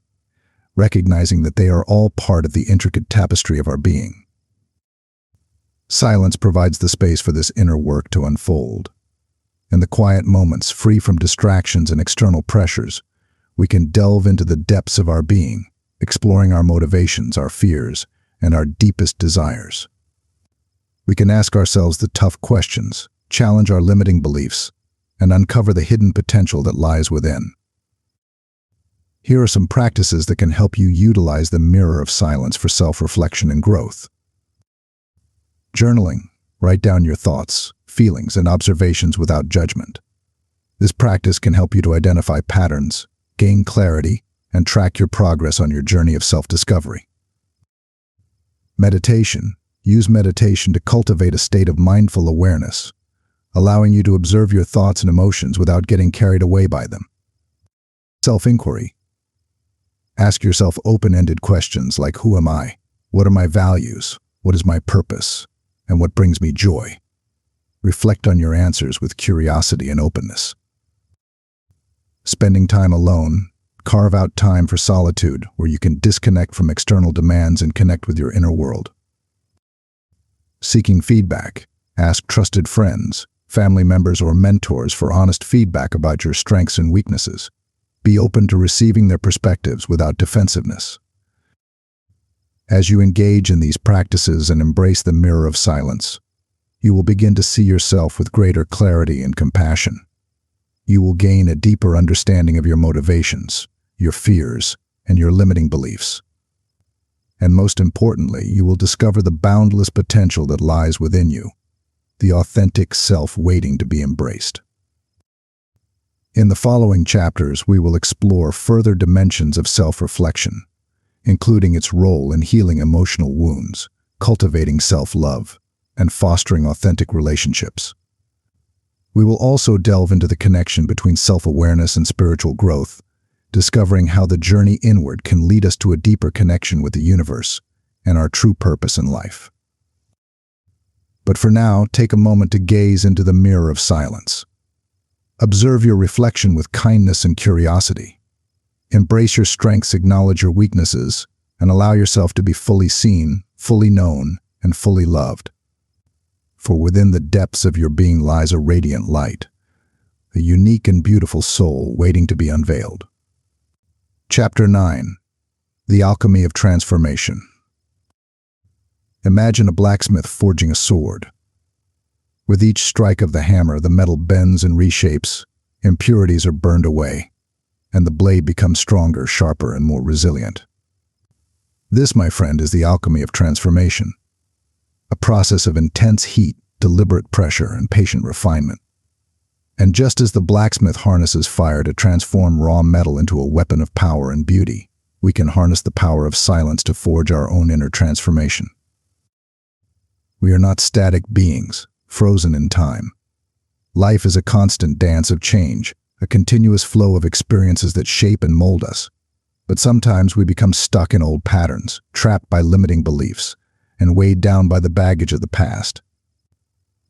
recognizing that they are all part of the intricate tapestry of our being. Silence provides the space for this inner work to unfold. In the quiet moments, free from distractions and external pressures, we can delve into the depths of our being, exploring our motivations, our fears, and our deepest desires. We can ask ourselves the tough questions, challenge our limiting beliefs, and uncover the hidden potential that lies within. Here are some practices that can help you utilize the mirror of silence for self-reflection and growth. Journaling. Write down your thoughts, feelings, and observations without judgment. This practice can help you to identify patterns, gain clarity, and track your progress on your journey of self-discovery. Meditation. Use meditation to cultivate a state of mindful awareness, allowing you to observe your thoughts and emotions without getting carried away by them. Self-inquiry. Ask yourself open-ended questions like, who am I? What are my values? What is my purpose? And what brings me joy? Reflect on your answers with curiosity and openness. Spending time alone. Carve out time for solitude where you can disconnect from external demands and connect with your inner world. Seeking feedback. Ask trusted friends, family members, or mentors for honest feedback about your strengths and weaknesses. Be open to receiving their perspectives without defensiveness. As you engage in these practices and embrace the mirror of silence, you will begin to see yourself with greater clarity and compassion. You will gain a deeper understanding of your motivations, your fears, and your limiting beliefs. And most importantly, you will discover the boundless potential that lies within you, the authentic self waiting to be embraced. In the following chapters, we will explore further dimensions of self-reflection, including its role in healing emotional wounds, cultivating self-love, and fostering authentic relationships. We will also delve into the connection between self-awareness and spiritual growth, discovering how the journey inward can lead us to a deeper connection with the universe and our true purpose in life. But for now, take a moment to gaze into the mirror of silence. Observe your reflection with kindness and curiosity. Embrace your strengths, acknowledge your weaknesses, and allow yourself to be fully seen, fully known, and fully loved. For within the depths of your being lies a radiant light, a unique and beautiful soul waiting to be unveiled. Chapter 9. The Alchemy of Transformation. Imagine a blacksmith forging a sword. With each strike of the hammer, the metal bends and reshapes, impurities are burned away, and the blade becomes stronger, sharper, and more resilient. This, my friend, is the alchemy of transformation, a process of intense heat, deliberate pressure, and patient refinement. And just as the blacksmith harnesses fire to transform raw metal into a weapon of power and beauty, we can harness the power of silence to forge our own inner transformation. We are not static beings, frozen in time. Life is a constant dance of change, a continuous flow of experiences that shape and mold us. But sometimes we become stuck in old patterns, trapped by limiting beliefs, and weighed down by the baggage of the past.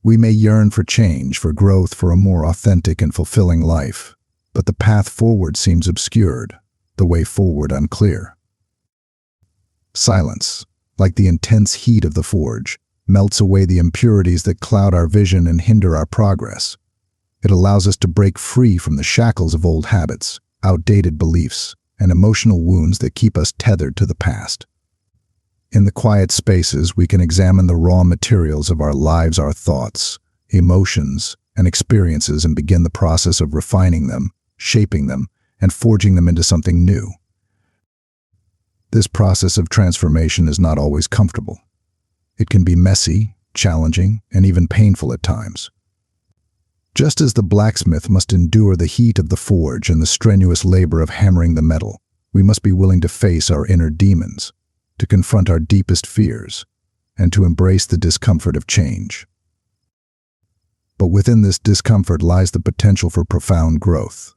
We may yearn for change, for growth, for a more authentic and fulfilling life, but the path forward seems obscured, the way forward unclear. Silence, like the intense heat of the forge, melts away the impurities that cloud our vision and hinder our progress. It allows us to break free from the shackles of old habits, outdated beliefs, and emotional wounds that keep us tethered to the past. In the quiet spaces, we can examine the raw materials of our lives, our thoughts, emotions, and experiences, and begin the process of refining them, shaping them, and forging them into something new. This process of transformation is not always comfortable. It can be messy, challenging, and even painful at times. Just as the blacksmith must endure the heat of the forge and the strenuous labor of hammering the metal, we must be willing to face our inner demons, to confront our deepest fears, and to embrace the discomfort of change. But within this discomfort lies the potential for profound growth.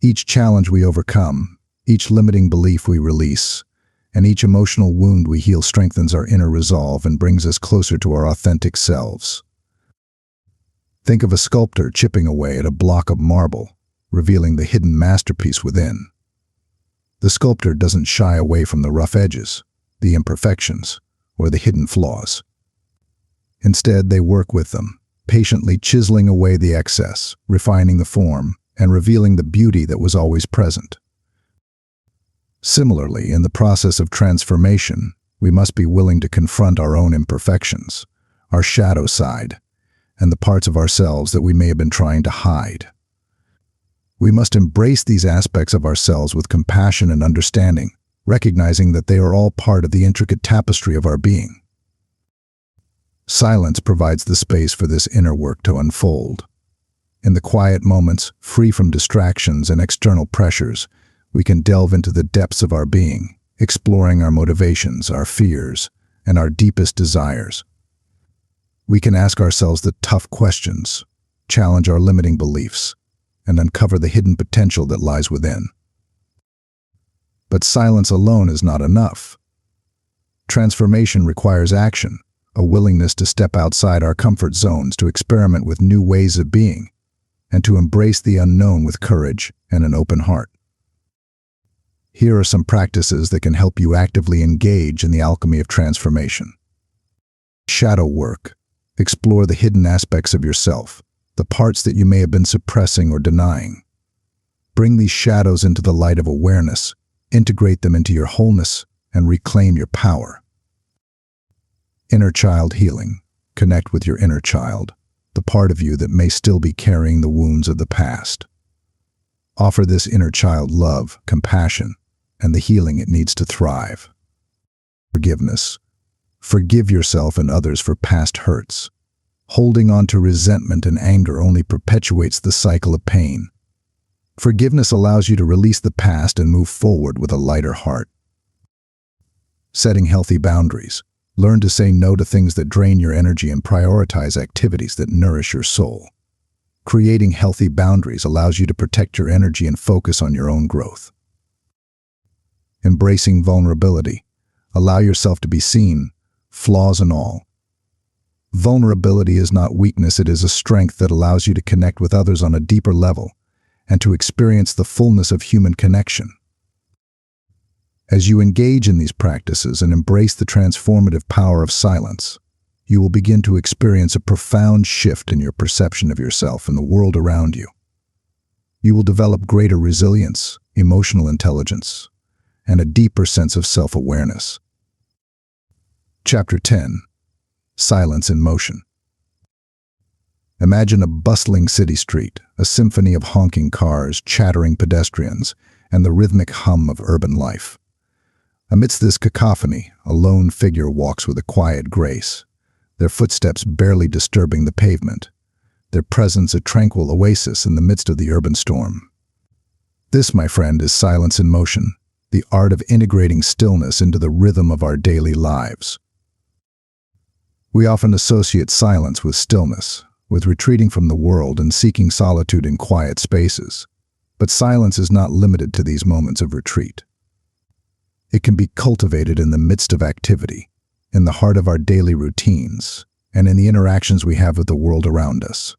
Each challenge we overcome, each limiting belief we release, and each emotional wound we heal strengthens our inner resolve and brings us closer to our authentic selves. Think of a sculptor chipping away at a block of marble, revealing the hidden masterpiece within. The sculptor doesn't shy away from the rough edges, the imperfections, or the hidden flaws. Instead, they work with them, patiently chiseling away the excess, refining the form, and revealing the beauty that was always present. Similarly, in the process of transformation, we must be willing to confront our own imperfections, our shadow side, and the parts of ourselves that we may have been trying to hide. We must embrace these aspects of ourselves with compassion and understanding, recognizing that they are all part of the intricate tapestry of our being. Silence provides the space for this inner work to unfold. In the quiet moments, free from distractions and external pressures, we can delve into the depths of our being, exploring our motivations, our fears, and our deepest desires. We can ask ourselves the tough questions, challenge our limiting beliefs, and uncover the hidden potential that lies within. But silence alone is not enough. Transformation requires action, a willingness to step outside our comfort zones, to experiment with new ways of being, and to embrace the unknown with courage and an open heart. Here are some practices that can help you actively engage in the alchemy of transformation. Shadow work. Explore the hidden aspects of yourself, the parts that you may have been suppressing or denying. Bring these shadows into the light of awareness, integrate them into your wholeness, and reclaim your power. Inner child healing. Connect with your inner child, the part of you that may still be carrying the wounds of the past. Offer this inner child love, compassion, and the healing it needs to thrive. Forgiveness. Forgive yourself and others for past hurts. Holding on to resentment and anger only perpetuates the cycle of pain. Forgiveness allows you to release the past and move forward with a lighter heart. Setting healthy boundaries. Learn to say no to things that drain your energy and prioritize activities that nourish your soul. Creating healthy boundaries allows you to protect your energy and focus on your own growth. Embracing vulnerability. Allow yourself to be seen, flaws and all. Vulnerability is not weakness, it is a strength that allows you to connect with others on a deeper level and to experience the fullness of human connection. As you engage in these practices and embrace the transformative power of silence, you will begin to experience a profound shift in your perception of yourself and the world around you. You will develop greater resilience, emotional intelligence, and a deeper sense of self-awareness. Chapter 10. Silence in Motion. Imagine a bustling city street, a symphony of honking cars, chattering pedestrians, and the rhythmic hum of urban life. Amidst this cacophony, a lone figure walks with a quiet grace, their footsteps barely disturbing the pavement, their presence a tranquil oasis in the midst of the urban storm. This, my friend, is silence in motion, the art of integrating stillness into the rhythm of our daily lives. We often associate silence with stillness, with retreating from the world and seeking solitude in quiet spaces. But silence is not limited to these moments of retreat. It can be cultivated in the midst of activity, in the heart of our daily routines, and in the interactions we have with the world around us.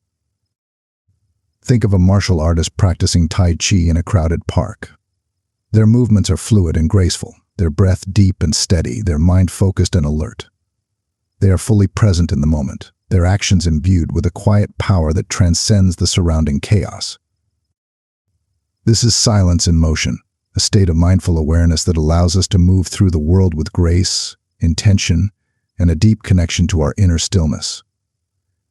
Think of a martial artist practicing Tai Chi in a crowded park. Their movements are fluid and graceful, their breath deep and steady, their mind focused and alert. They are fully present in the moment, their actions imbued with a quiet power that transcends the surrounding chaos. This is silence in motion, a state of mindful awareness that allows us to move through the world with grace, intention, and a deep connection to our inner stillness.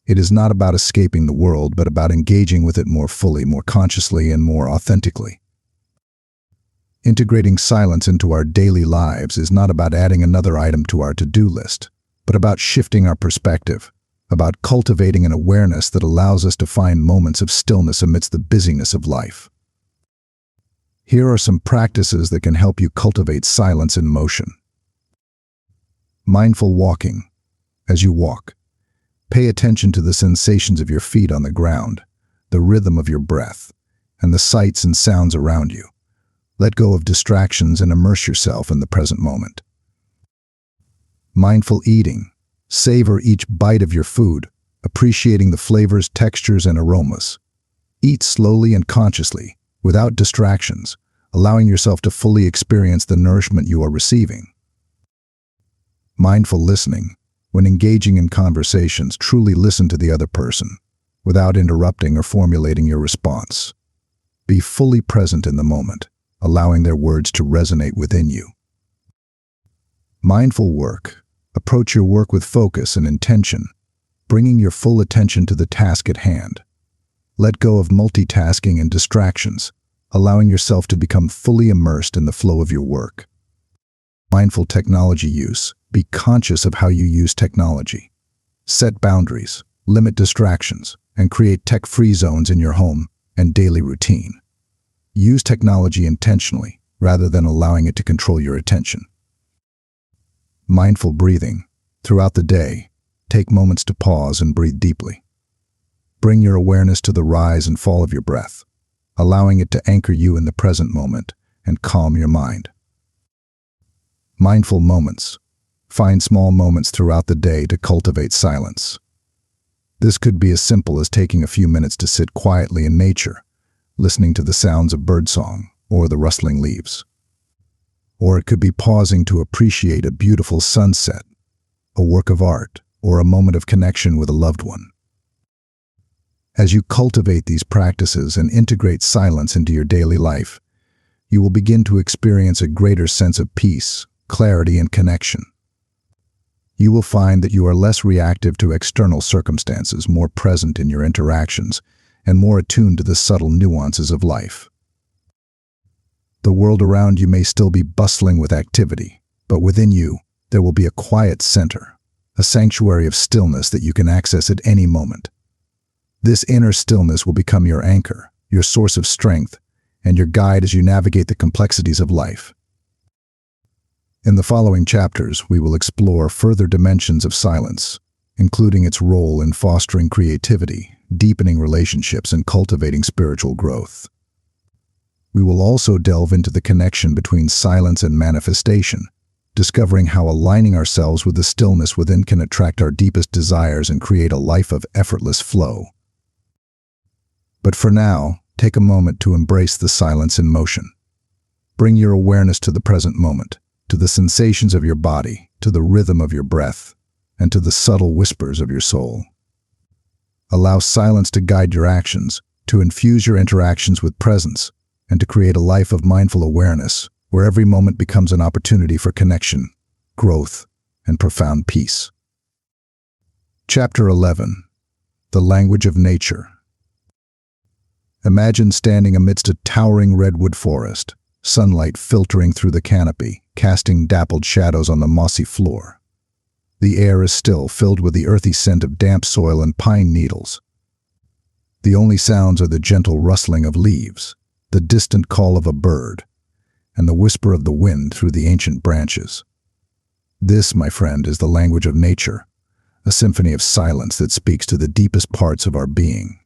It is not about escaping the world, but about engaging with it more fully, more consciously, and more authentically. Integrating silence into our daily lives is not about adding another item to our to-do list, but about shifting our perspective, about cultivating an awareness that allows us to find moments of stillness amidst the busyness of life. Here are some practices that can help you cultivate silence in motion. Mindful walking. As you walk, pay attention to the sensations of your feet on the ground, the rhythm of your breath, and the sights and sounds around you. Let go of distractions and immerse yourself in the present moment. Mindful eating. Savor each bite of your food, appreciating the flavors, textures, and aromas. Eat slowly and consciously, without distractions, allowing yourself to fully experience the nourishment you are receiving. Mindful listening. When engaging in conversations, truly listen to the other person, without interrupting or formulating your response. Be fully present in the moment, allowing their words to resonate within you. Mindful work. Approach your work with focus and intention, bringing your full attention to the task at hand. Let go of multitasking and distractions, allowing yourself to become fully immersed in the flow of your work. Mindful technology use. Be conscious of how you use technology. Set boundaries, limit distractions, and create tech-free zones in your home and daily routine. Use technology intentionally, rather than allowing it to control your attention. Mindful breathing. Throughout the day, take moments to pause and breathe deeply. Bring your awareness to the rise and fall of your breath, allowing it to anchor you in the present moment and calm your mind. Mindful moments. Find small moments throughout the day to cultivate silence. This could be as simple as taking a few minutes to sit quietly in nature, listening to the sounds of birdsong or the rustling leaves. Or it could be pausing to appreciate a beautiful sunset, a work of art, or a moment of connection with a loved one. As you cultivate these practices and integrate silence into your daily life, you will begin to experience a greater sense of peace, clarity, and connection. You will find that you are less reactive to external circumstances, more present in your interactions, and more attuned to the subtle nuances of life. The world around you may still be bustling with activity, but within you, there will be a quiet center, a sanctuary of stillness that you can access at any moment. This inner stillness will become your anchor, your source of strength, and your guide as you navigate the complexities of life. In the following chapters, we will explore further dimensions of silence, including its role in fostering creativity, deepening relationships, and cultivating spiritual growth. We will also delve into the connection between silence and manifestation, discovering how aligning ourselves with the stillness within can attract our deepest desires and create a life of effortless flow. But for now, take a moment to embrace the silence in motion. Bring your awareness to the present moment, to the sensations of your body, to the rhythm of your breath, and to the subtle whispers of your soul. Allow silence to guide your actions, to infuse your interactions with presence, and to create a life of mindful awareness where every moment becomes an opportunity for connection, growth, and profound peace. Chapter 11. The Language of Nature. Imagine standing amidst a towering redwood forest, sunlight filtering through the canopy, casting dappled shadows on the mossy floor. The air is still, filled with the earthy scent of damp soil and pine needles. The only sounds are the gentle rustling of leaves, the distant call of a bird, and the whisper of the wind through the ancient branches. This, my friend, is the language of nature, a symphony of silence that speaks to the deepest parts of our being.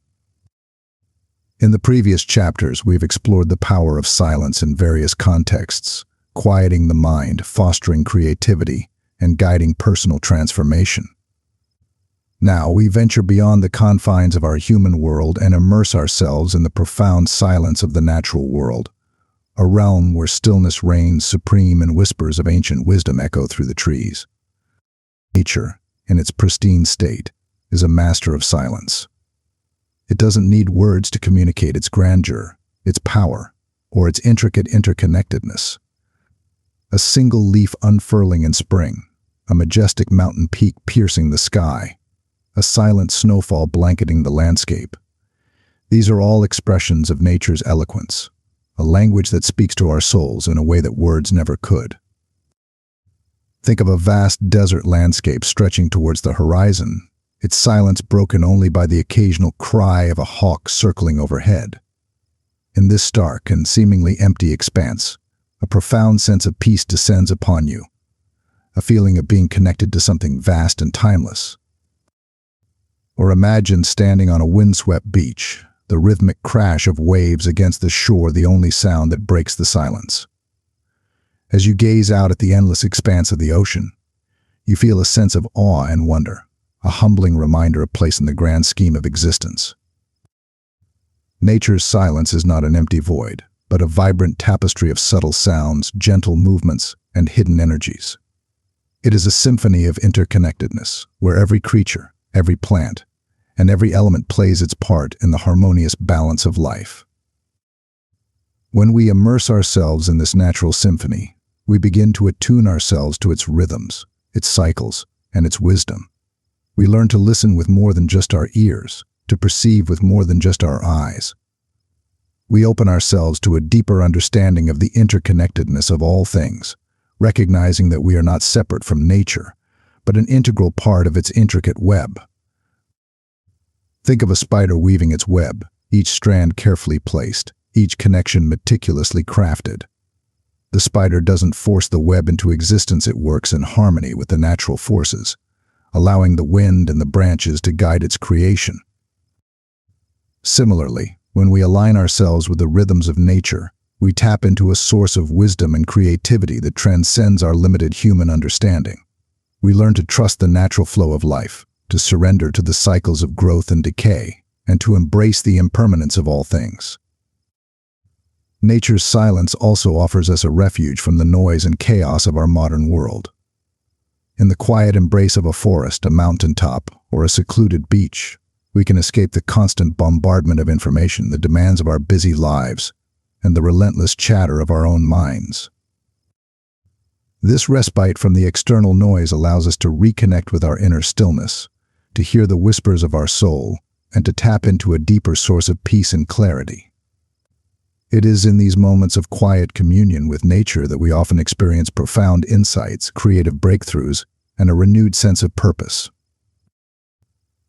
In the previous chapters, we've explored the power of silence in various contexts, quieting the mind, fostering creativity, and guiding personal transformation. Now, we venture beyond the confines of our human world and immerse ourselves in the profound silence of the natural world, a realm where stillness reigns supreme and whispers of ancient wisdom echo through the trees. Nature, in its pristine state, is a master of silence. It doesn't need words to communicate its grandeur, its power, or its intricate interconnectedness. A single leaf unfurling in spring, a majestic mountain peak piercing the sky, a silent snowfall blanketing the landscape. These are all expressions of nature's eloquence, a language that speaks to our souls in a way that words never could. Think of a vast desert landscape stretching towards the horizon, its silence broken only by the occasional cry of a hawk circling overhead. In this stark and seemingly empty expanse, a profound sense of peace descends upon you, a feeling of being connected to something vast and timeless. Or imagine standing on a windswept beach, the rhythmic crash of waves against the shore the only sound that breaks the silence. As you gaze out at the endless expanse of the ocean, you feel a sense of awe and wonder, a humbling reminder of place in the grand scheme of existence. Nature's silence is not an empty void, but a vibrant tapestry of subtle sounds, gentle movements, and hidden energies. It is a symphony of interconnectedness, where every creature, every plant, and every element plays its part in the harmonious balance of life. When we immerse ourselves in this natural symphony, we begin to attune ourselves to its rhythms, its cycles, and its wisdom. We learn to listen with more than just our ears, to perceive with more than just our eyes. We open ourselves to a deeper understanding of the interconnectedness of all things, recognizing that we are not separate from nature, but an integral part of its intricate web. Think of a spider weaving its web, each strand carefully placed, each connection meticulously crafted. The spider doesn't force the web into existence, it works in harmony with the natural forces, allowing the wind and the branches to guide its creation. Similarly, when we align ourselves with the rhythms of nature, we tap into a source of wisdom and creativity that transcends our limited human understanding. We learn to trust the natural flow of life, to surrender to the cycles of growth and decay, and to embrace the impermanence of all things. Nature's silence also offers us a refuge from the noise and chaos of our modern world. In the quiet embrace of a forest, a mountaintop, or a secluded beach, we can escape the constant bombardment of information, the demands of our busy lives, and the relentless chatter of our own minds. This respite from the external noise allows us to reconnect with our inner stillness, to hear the whispers of our soul, and to tap into a deeper source of peace and clarity. It is in these moments of quiet communion with nature that we often experience profound insights, creative breakthroughs, and a renewed sense of purpose.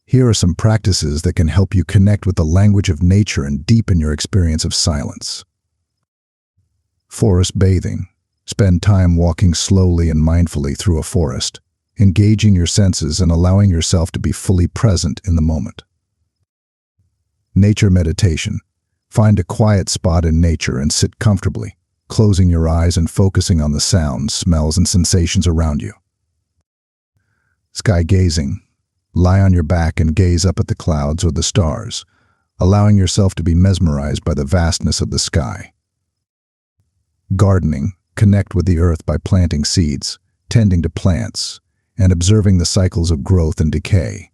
Here are some practices that can help you connect with the language of nature and deepen your experience of silence. Forest bathing. Spend time walking slowly and mindfully through a forest, engaging your senses and allowing yourself to be fully present in the moment. Nature meditation. Find a quiet spot in nature and sit comfortably, closing your eyes and focusing on the sounds, smells, and sensations around you. Sky gazing. Lie on your back and gaze up at the clouds or the stars, allowing yourself to be mesmerized by the vastness of the sky. Gardening. Connect with the earth by planting seeds, tending to plants, and observing the cycles of growth and decay.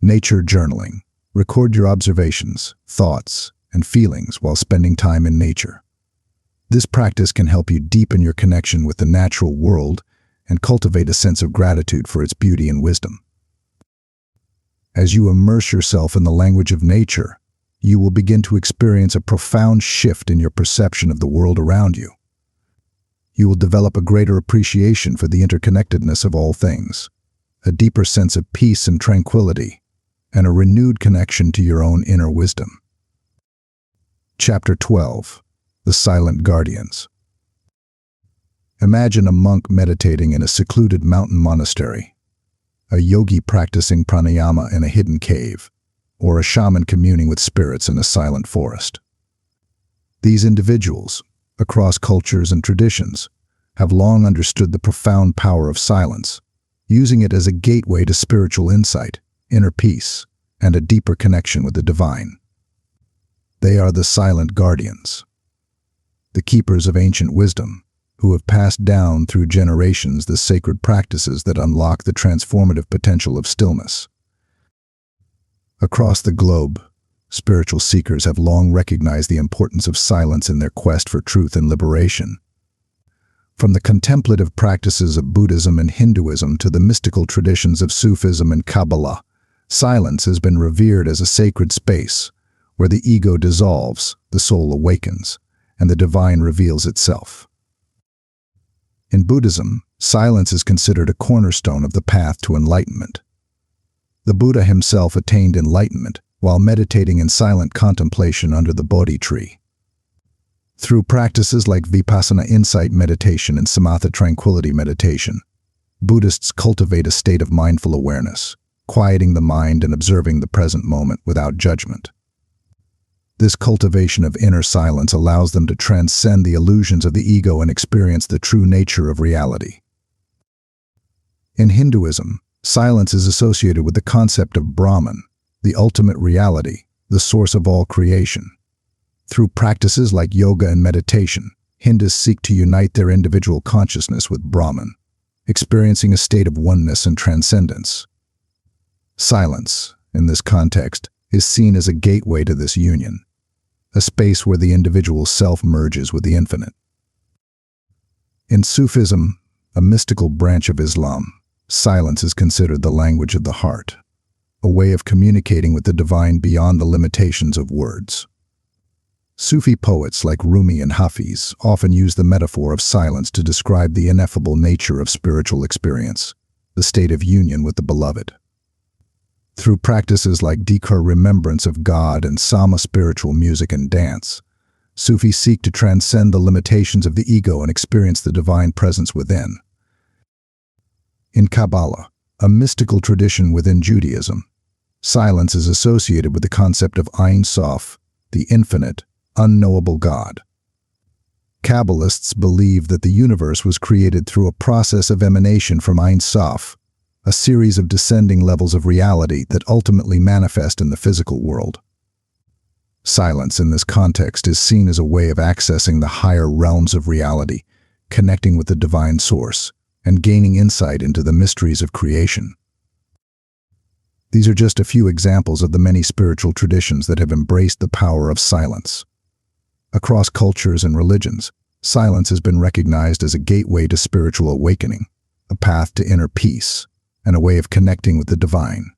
Nature journaling. Record your observations, thoughts, and feelings while spending time in nature. This practice can help you deepen your connection with the natural world and cultivate a sense of gratitude for its beauty and wisdom. As you immerse yourself in the language of nature, you will begin to experience a profound shift in your perception of the world around you. You will develop a greater appreciation for the interconnectedness of all things, a deeper sense of peace and tranquility, and a renewed connection to your own inner wisdom. Chapter 12. The Silent Guardians. Imagine a monk meditating in a secluded mountain monastery, a yogi practicing pranayama in a hidden cave, or a shaman communing with spirits in a silent forest. These individuals, across cultures and traditions, have long understood the profound power of silence, using it as a gateway to spiritual insight, inner peace, and a deeper connection with the divine. They are the silent guardians, the keepers of ancient wisdom, who have passed down through generations the sacred practices that unlock the transformative potential of stillness. Across the globe, spiritual seekers have long recognized the importance of silence in their quest for truth and liberation. From the contemplative practices of Buddhism and Hinduism to the mystical traditions of Sufism and Kabbalah, silence has been revered as a sacred space where the ego dissolves, the soul awakens, and the divine reveals itself. In Buddhism, silence is considered a cornerstone of the path to enlightenment. The Buddha himself attained enlightenment while meditating in silent contemplation under the Bodhi tree. Through practices like Vipassana insight meditation and Samatha tranquility meditation, Buddhists cultivate a state of mindful awareness, quieting the mind and observing the present moment without judgment. This cultivation of inner silence allows them to transcend the illusions of the ego and experience the true nature of reality. In Hinduism, silence is associated with the concept of Brahman, the ultimate reality, the source of all creation. Through practices like yoga and meditation, Hindus seek to unite their individual consciousness with Brahman, experiencing a state of oneness and transcendence. Silence, in this context, is seen as a gateway to this union, a space where the individual self merges with the infinite. In Sufism, a mystical branch of Islam, silence is considered the language of the heart, a way of communicating with the divine beyond the limitations of words. Sufi poets like Rumi and Hafiz often use the metaphor of silence to describe the ineffable nature of spiritual experience, the state of union with the beloved. Through practices like Dhikr remembrance of God and Sama spiritual music and dance, Sufis seek to transcend the limitations of the ego and experience the divine presence within. In Kabbalah, a mystical tradition within Judaism, silence is associated with the concept of Ein Sof, the infinite, unknowable God. Kabbalists believe that the universe was created through a process of emanation from Ein Sof, a series of descending levels of reality that ultimately manifest in the physical world. Silence in this context is seen as a way of accessing the higher realms of reality, connecting with the divine source, and gaining insight into the mysteries of creation. These are just a few examples of the many spiritual traditions that have embraced the power of silence. Across cultures and religions, silence has been recognized as a gateway to spiritual awakening, a path to inner peace, and a way of connecting with the divine.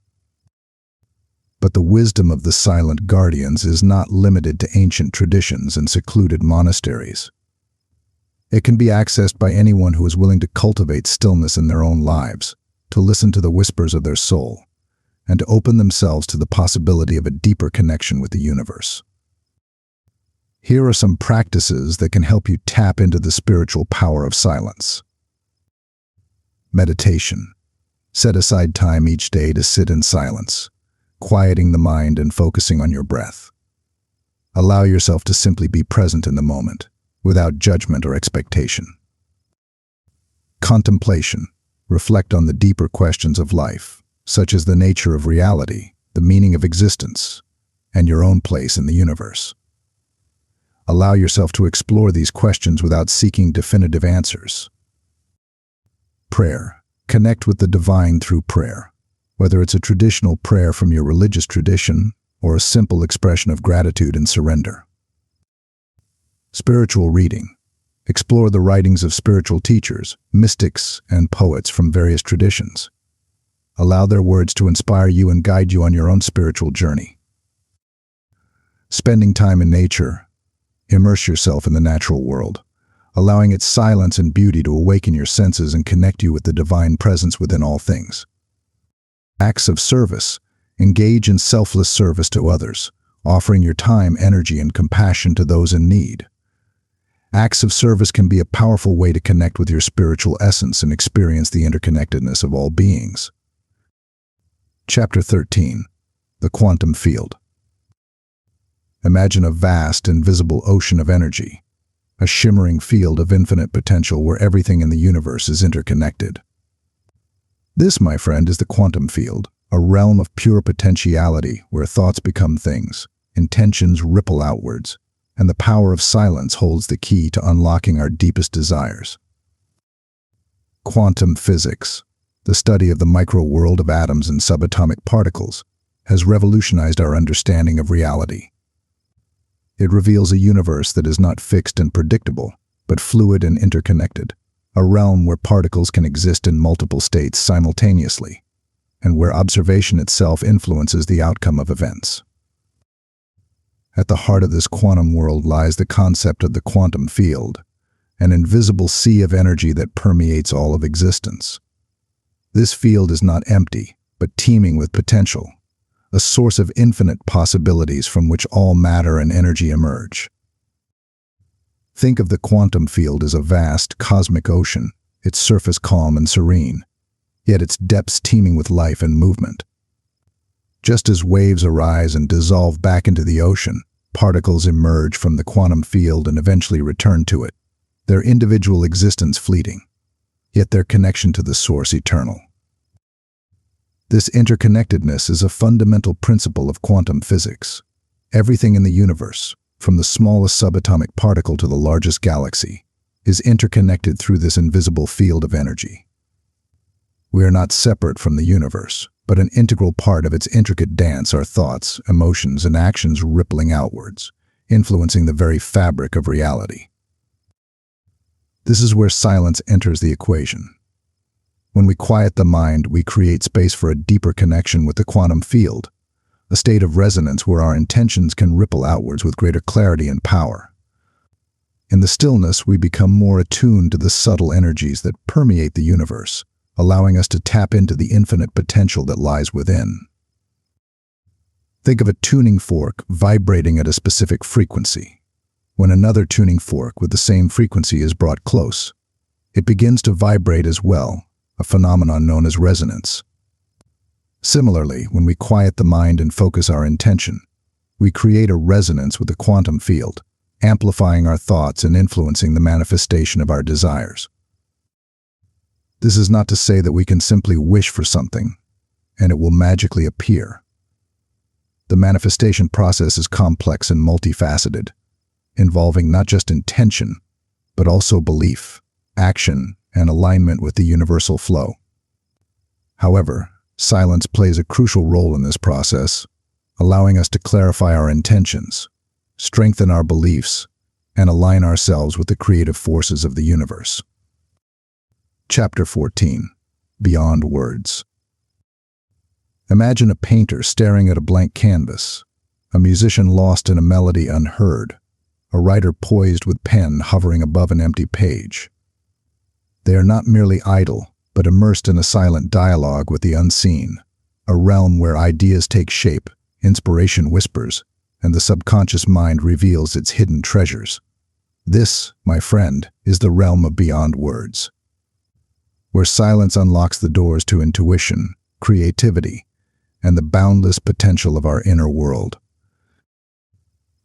But the wisdom of the silent guardians is not limited to ancient traditions and secluded monasteries. It can be accessed by anyone who is willing to cultivate stillness in their own lives, to listen to the whispers of their soul, and to open themselves to the possibility of a deeper connection with the universe. Here are some practices that can help you tap into the spiritual power of silence. Meditation. Set aside time each day to sit in silence, quieting the mind and focusing on your breath. Allow yourself to simply be present in the moment, without judgment or expectation. Contemplation. Reflect on the deeper questions of life, such as the nature of reality, the meaning of existence, and your own place in the universe. Allow yourself to explore these questions without seeking definitive answers. Prayer. Connect with the divine through prayer, whether it's a traditional prayer from your religious tradition or a simple expression of gratitude and surrender. Spiritual reading. Explore the writings of spiritual teachers, mystics, and poets from various traditions. Allow their words to inspire you and guide you on your own spiritual journey. Spending time in nature. Immerse yourself in the natural world, allowing its silence and beauty to awaken your senses and connect you with the divine presence within all things. Acts of service. Engage in selfless service to others, offering your time, energy, and compassion to those in need. Acts of service can be a powerful way to connect with your spiritual essence and experience the interconnectedness of all beings. Chapter 13. the quantum field. Imagine a vast, invisible ocean of energy, a shimmering field of infinite potential where everything in the universe is interconnected. This, my friend, is the quantum field, a realm of pure potentiality where thoughts become things, intentions ripple outwards, and the power of silence holds the key to unlocking our deepest desires. Quantum physics, the study of the micro-world of atoms and subatomic particles, has revolutionized our understanding of reality. It reveals a universe that is not fixed and predictable, but fluid and interconnected, a realm where particles can exist in multiple states simultaneously, and where observation itself influences the outcome of events. At the heart of this quantum world lies the concept of the quantum field, an invisible sea of energy that permeates all of existence. This field is not empty, but teeming with potential, a source of infinite possibilities from which all matter and energy emerge. Think of the quantum field as a vast, cosmic ocean, its surface calm and serene, yet its depths teeming with life and movement. Just as waves arise and dissolve back into the ocean, particles emerge from the quantum field and eventually return to it, their individual existence fleeting, yet their connection to the source eternal. This interconnectedness is a fundamental principle of quantum physics. Everything in the universe, from the smallest subatomic particle to the largest galaxy, is interconnected through this invisible field of energy. We are not separate from the universe, but an integral part of its intricate dance are thoughts, emotions, and actions rippling outwards, influencing the very fabric of reality. This is where silence enters the equation. When we quiet the mind, we create space for a deeper connection with the quantum field, a state of resonance where our intentions can ripple outwards with greater clarity and power. In the stillness, we become more attuned to the subtle energies that permeate the universe, allowing us to tap into the infinite potential that lies within. Think of a tuning fork vibrating at a specific frequency. When another tuning fork with the same frequency is brought close, it begins to vibrate as well, a phenomenon known as resonance. Similarly, when we quiet the mind and focus our intention, we create a resonance with the quantum field, amplifying our thoughts and influencing the manifestation of our desires. This is not to say that we can simply wish for something, and it will magically appear. The manifestation process is complex and multifaceted, involving not just intention, but also belief, action, and alignment with the universal flow. However, silence plays a crucial role in this process, allowing us to clarify our intentions, strengthen our beliefs, and align ourselves with the creative forces of the universe. Chapter 14. Beyond Words. Imagine a painter staring at a blank canvas, a musician lost in a melody unheard, a writer poised with pen hovering above an empty page. They are not merely idle, but immersed in a silent dialogue with the unseen, a realm where ideas take shape, inspiration whispers, and the subconscious mind reveals its hidden treasures. This, my friend, is the realm of beyond words, where silence unlocks the doors to intuition, creativity, and the boundless potential of our inner world.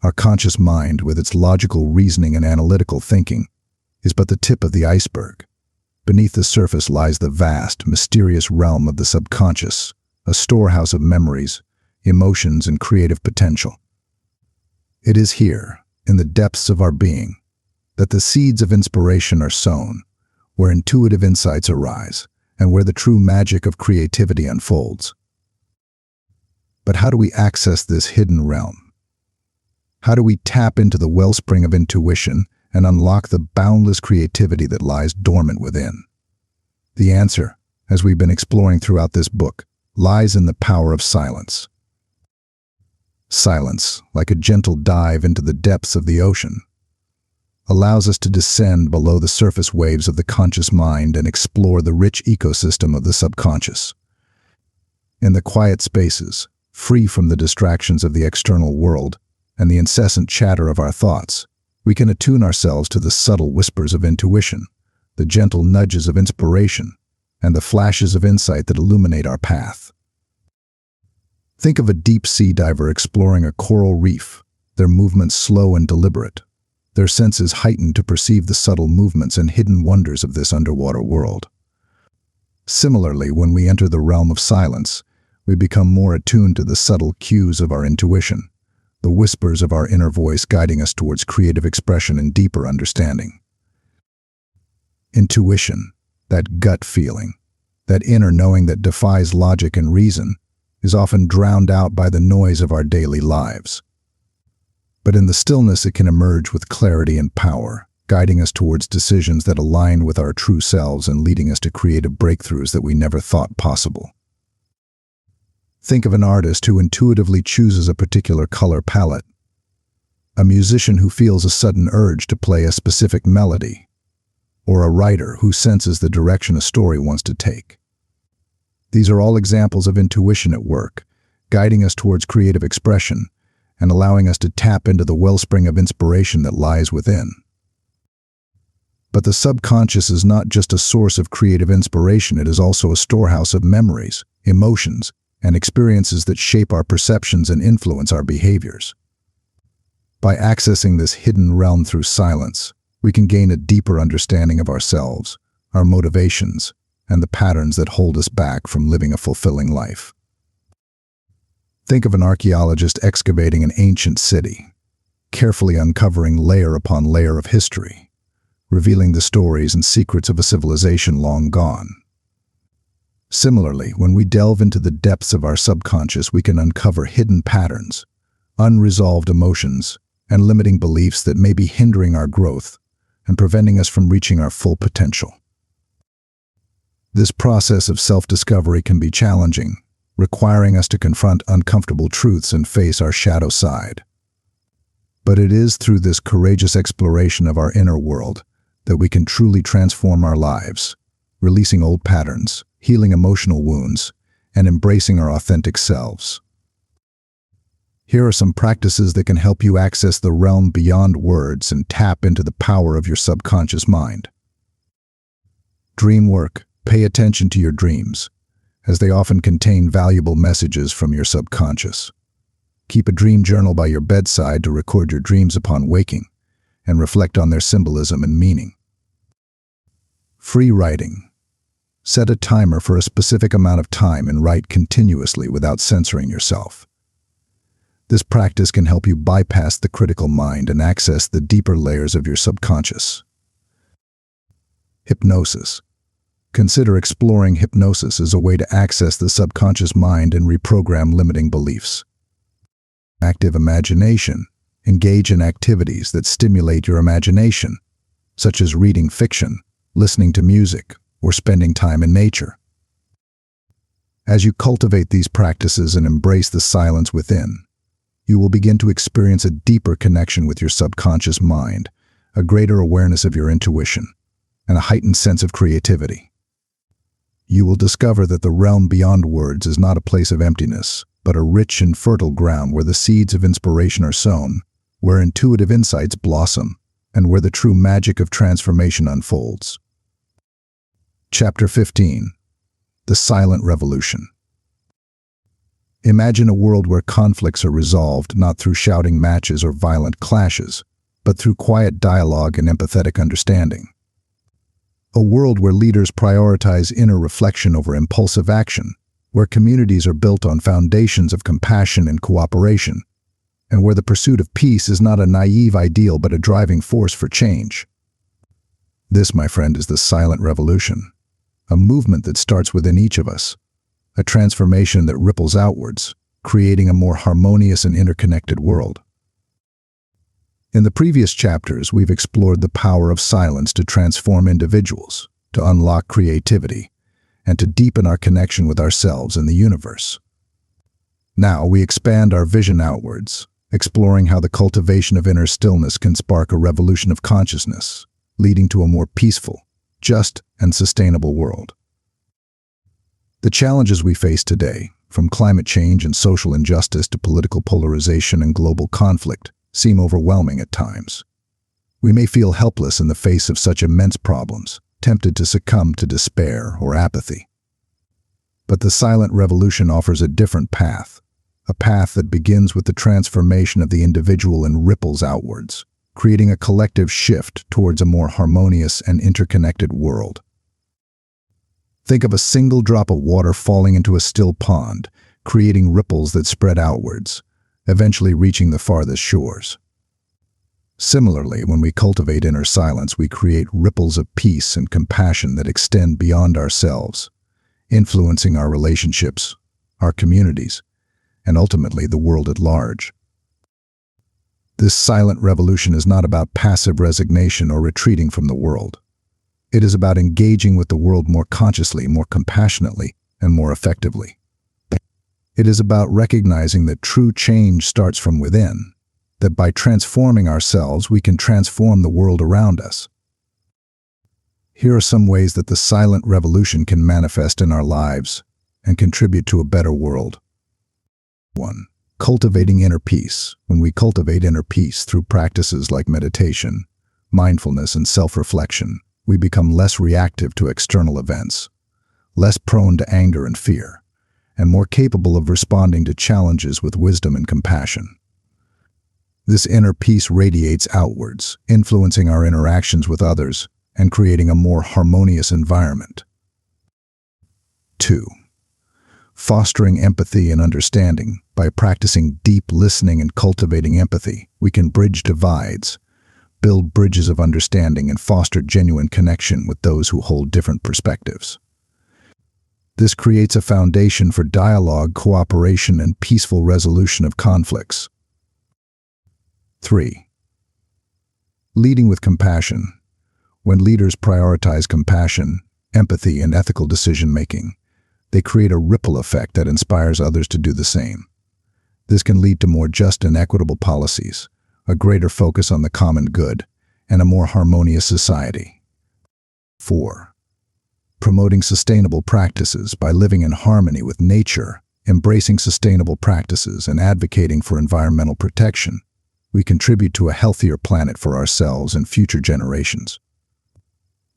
Our conscious mind, with its logical reasoning and analytical thinking, is but the tip of the iceberg. Beneath the surface lies the vast, mysterious realm of the subconscious, a storehouse of memories, emotions, and creative potential. It is here, in the depths of our being, that the seeds of inspiration are sown, where intuitive insights arise, and where the true magic of creativity unfolds. But how do we access this hidden realm? How do we tap into the wellspring of intuition and unlock the boundless creativity that lies dormant within? The answer, as we've been exploring throughout this book, lies in the power of silence. Silence, like a gentle dive into the depths of the ocean, allows us to descend below the surface waves of the conscious mind and explore the rich ecosystem of the subconscious. In the quiet spaces, free from the distractions of the external world and the incessant chatter of our thoughts, we can attune ourselves to the subtle whispers of intuition, the gentle nudges of inspiration, and the flashes of insight that illuminate our path. Think of a deep-sea diver exploring a coral reef, their movements slow and deliberate, their senses heightened to perceive the subtle movements and hidden wonders of this underwater world. Similarly, when we enter the realm of silence, we become more attuned to the subtle cues of our intuition, the whispers of our inner voice guiding us towards creative expression and deeper understanding. Intuition, that gut feeling, that inner knowing that defies logic and reason, is often drowned out by the noise of our daily lives. But in the stillness, it can emerge with clarity and power, guiding us towards decisions that align with our true selves and leading us to creative breakthroughs that we never thought possible. Think of an artist who intuitively chooses a particular color palette, a musician who feels a sudden urge to play a specific melody, or a writer who senses the direction a story wants to take. These are all examples of intuition at work, guiding us towards creative expression and allowing us to tap into the wellspring of inspiration that lies within. But the subconscious is not just a source of creative inspiration, it is also a storehouse of memories, emotions, and experiences that shape our perceptions and influence our behaviors. By accessing this hidden realm through silence, we can gain a deeper understanding of ourselves, our motivations, and the patterns that hold us back from living a fulfilling life. Think of an archaeologist excavating an ancient city, carefully uncovering layer upon layer of history, revealing the stories and secrets of a civilization long gone. Similarly, when we delve into the depths of our subconscious, we can uncover hidden patterns, unresolved emotions, and limiting beliefs that may be hindering our growth and preventing us from reaching our full potential. This process of self-discovery can be challenging, requiring us to confront uncomfortable truths and face our shadow side. But it is through this courageous exploration of our inner world that we can truly transform our lives, releasing old patterns, healing emotional wounds, and embracing our authentic selves. Here are some practices that can help you access the realm beyond words and tap into the power of your subconscious mind. Dream work. Pay attention to your dreams, as they often contain valuable messages from your subconscious. Keep a dream journal by your bedside to record your dreams upon waking and reflect on their symbolism and meaning. Free writing. Set a timer for a specific amount of time and write continuously without censoring yourself. This practice can help you bypass the critical mind and access the deeper layers of your subconscious. Hypnosis. Consider exploring hypnosis as a way to access the subconscious mind and reprogram limiting beliefs. Active imagination. Engage in activities that stimulate your imagination, such as reading fiction, listening to music, or spending time in nature. As you cultivate these practices and embrace the silence within, you will begin to experience a deeper connection with your subconscious mind, a greater awareness of your intuition, and a heightened sense of creativity. You will discover that the realm beyond words is not a place of emptiness, but a rich and fertile ground where the seeds of inspiration are sown, where intuitive insights blossom, and where the true magic of transformation unfolds. Chapter 15. The Silent Revolution. Imagine a world where conflicts are resolved not through shouting matches or violent clashes, but through quiet dialogue and empathetic understanding. A world where leaders prioritize inner reflection over impulsive action, where communities are built on foundations of compassion and cooperation, and where the pursuit of peace is not a naive ideal but a driving force for change. This, my friend, is the silent revolution, a movement that starts within each of us, a transformation that ripples outwards, creating a more harmonious and interconnected world. In the previous chapters, we've explored the power of silence to transform individuals, to unlock creativity, and to deepen our connection with ourselves and the universe. Now we expand our vision outwards, exploring how the cultivation of inner stillness can spark a revolution of consciousness, leading to a more peaceful, just, and sustainable world. The challenges we face today, from climate change and social injustice to political polarization and global conflict, seem overwhelming at times. We may feel helpless in the face of such immense problems, tempted to succumb to despair or apathy. But the silent revolution offers a different path, a path that begins with the transformation of the individual and ripples outwards, creating a collective shift towards a more harmonious and interconnected world. Think of a single drop of water falling into a still pond, creating ripples that spread outwards, eventually reaching the farthest shores. Similarly, when we cultivate inner silence, we create ripples of peace and compassion that extend beyond ourselves, influencing our relationships, our communities, and ultimately the world at large. This silent revolution is not about passive resignation or retreating from the world. It is about engaging with the world more consciously, more compassionately, and more effectively. It is about recognizing that true change starts from within, that by transforming ourselves, we can transform the world around us. Here are some ways that the silent revolution can manifest in our lives and contribute to a better world. 1. Cultivating inner peace. When we cultivate inner peace through practices like meditation, mindfulness, and self-reflection, we become less reactive to external events, less prone to anger and fear, and more capable of responding to challenges with wisdom and compassion. This inner peace radiates outwards, influencing our interactions with others and creating a more harmonious environment. 2. Fostering empathy and understanding. By practicing deep listening and cultivating empathy, we can bridge divides, build bridges of understanding, and foster genuine connection with those who hold different perspectives. This creates a foundation for dialogue, cooperation, and peaceful resolution of conflicts. 3. Leading with compassion. When leaders prioritize compassion, empathy, and ethical decision-making, they create a ripple effect that inspires others to do the same. This can lead to more just and equitable policies, a greater focus on the common good, and a more harmonious society. 4. Promoting sustainable practices. By living in harmony with nature, embracing sustainable practices, and advocating for environmental protection, we contribute to a healthier planet for ourselves and future generations.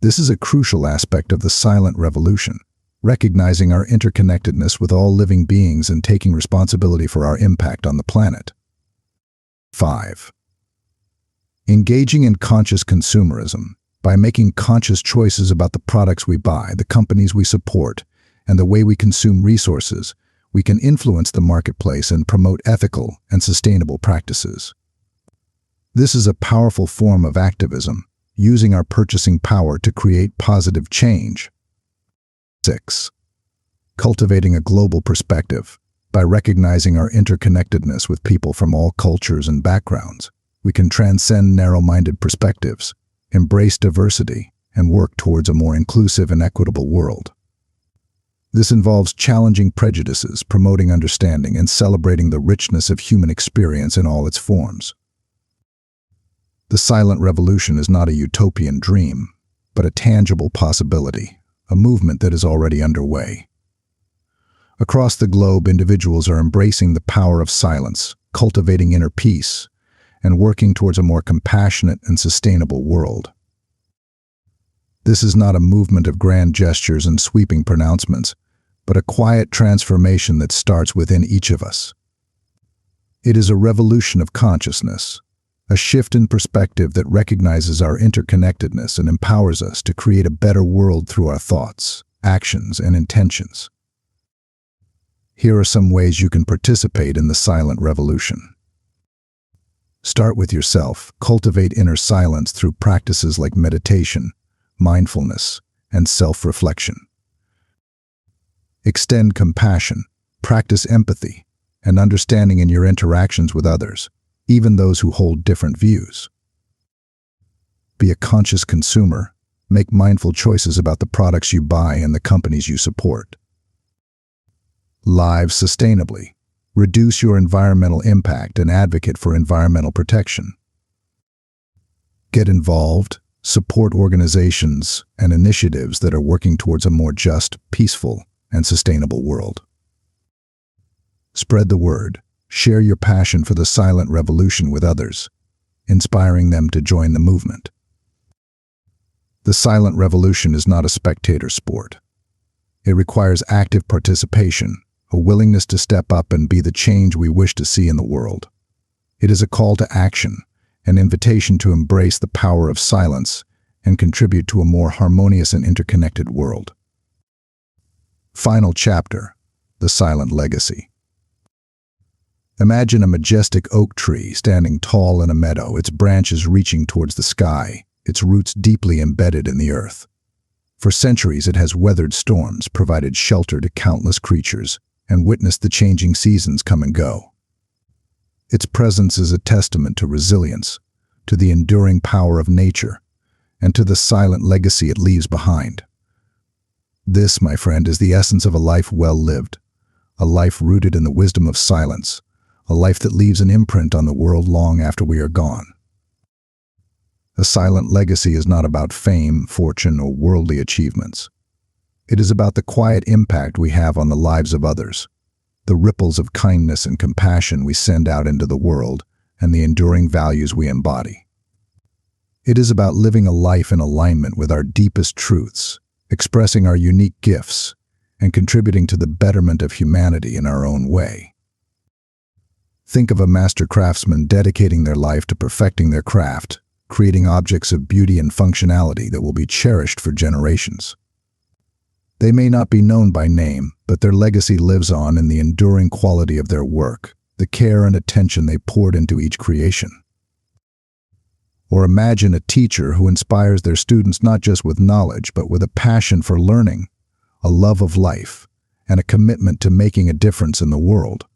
This is a crucial aspect of the silent revolution, recognizing our interconnectedness with all living beings and taking responsibility for our impact on the planet. 5. Engaging in conscious consumerism. By making conscious choices about the products we buy, the companies we support, and the way we consume resources, we can influence the marketplace and promote ethical and sustainable practices. This is a powerful form of activism, using our purchasing power to create positive change. 6. Cultivating a global perspective. By recognizing our interconnectedness with people from all cultures and backgrounds, we can transcend narrow-minded perspectives, embrace diversity, and work towards a more inclusive and equitable world. This involves challenging prejudices, promoting understanding, and celebrating the richness of human experience in all its forms. The silent revolution is not a utopian dream, but a tangible possibility, a movement that is already underway. Across the globe, individuals are embracing the power of silence, cultivating inner peace, and working towards a more compassionate and sustainable world. This is not a movement of grand gestures and sweeping pronouncements, but a quiet transformation that starts within each of us. It is a revolution of consciousness, a shift in perspective that recognizes our interconnectedness and empowers us to create a better world through our thoughts, actions, and intentions. Here are some ways you can participate in the silent revolution. Start with yourself. Cultivate inner silence through practices like meditation, mindfulness, and self-reflection. Extend compassion. Practice empathy and understanding in your interactions with others, even those who hold different views. Be a conscious consumer. Make mindful choices about the products you buy and the companies you support. Live sustainably. Reduce your environmental impact and advocate for environmental protection. Get involved. Support organizations and initiatives that are working towards a more just, peaceful, and sustainable world. Spread the word. Share your passion for the silent revolution with others, inspiring them to join the movement. The silent revolution is not a spectator sport. It requires active participation, a willingness to step up and be the change we wish to see in the world. It is a call to action, an invitation to embrace the power of silence and contribute to a more harmonious and interconnected world. Final chapter: the silent legacy. Imagine a majestic oak tree standing tall in a meadow, its branches reaching towards the sky, its roots deeply embedded in the earth. For centuries it has weathered storms, provided shelter to countless creatures, and witnessed the changing seasons come and go. Its presence is a testament to resilience, to the enduring power of nature, and to the silent legacy it leaves behind. This, my friend, is the essence of a life well lived, a life rooted in the wisdom of silence, a life that leaves an imprint on the world long after we are gone. A silent legacy is not about fame, fortune, or worldly achievements. It is about the quiet impact we have on the lives of others, the ripples of kindness and compassion we send out into the world, and the enduring values we embody. It is about living a life in alignment with our deepest truths, expressing our unique gifts, and contributing to the betterment of humanity in our own way. Think of a master craftsman dedicating their life to perfecting their craft, creating objects of beauty and functionality that will be cherished for generations. They may not be known by name, but their legacy lives on in the enduring quality of their work, the care and attention they poured into each creation. Or imagine a teacher who inspires their students not just with knowledge, but with a passion for learning, a love of life, and a commitment to making a difference in the world.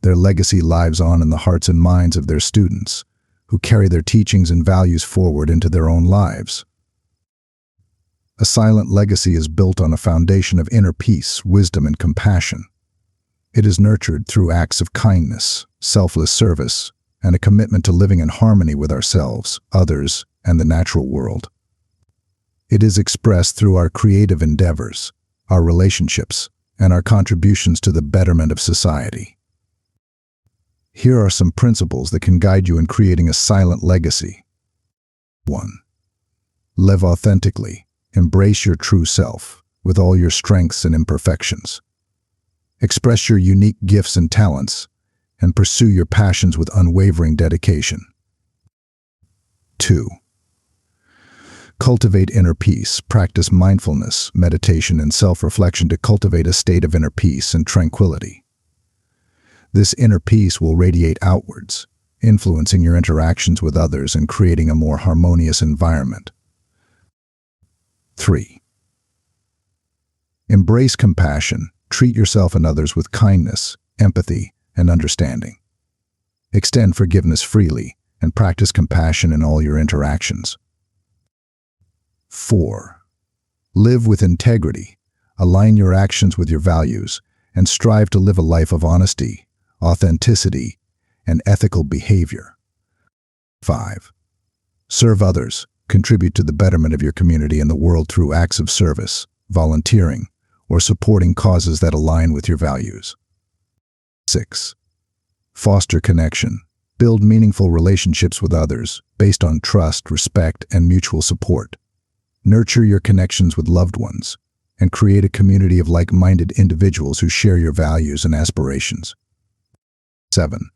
Their legacy lives on in the hearts and minds of their students, who carry their teachings and values forward into their own lives. A silent legacy is built on a foundation of inner peace, wisdom, and compassion. It is nurtured through acts of kindness, selfless service, and a commitment to living in harmony with ourselves, others, and the natural world. It is expressed through our creative endeavors, our relationships, and our contributions to the betterment of society. Here are some principles that can guide you in creating a silent legacy. 1. Live authentically. Embrace your true self, with all your strengths and imperfections. Express your unique gifts and talents, and pursue your passions with unwavering dedication. 2. Cultivate inner peace. Practice mindfulness, meditation, and self-reflection to cultivate a state of inner peace and tranquility. This inner peace will radiate outwards, influencing your interactions with others and creating a more harmonious environment. 3. Embrace compassion. Treat yourself and others with kindness, empathy, and understanding. Extend forgiveness freely and practice compassion in all your interactions. 4. Live with integrity. Align your actions with your values and strive to live a life of honesty, authenticity, and ethical behavior. 5. Serve others. Contribute to the betterment of your community and the world through acts of service, volunteering, or supporting causes that align with your values. 6. Foster connection. Build meaningful relationships with others based on trust, respect, and mutual support. Nurture your connections with loved ones and create a community of like-minded individuals who share your values and aspirations. 7.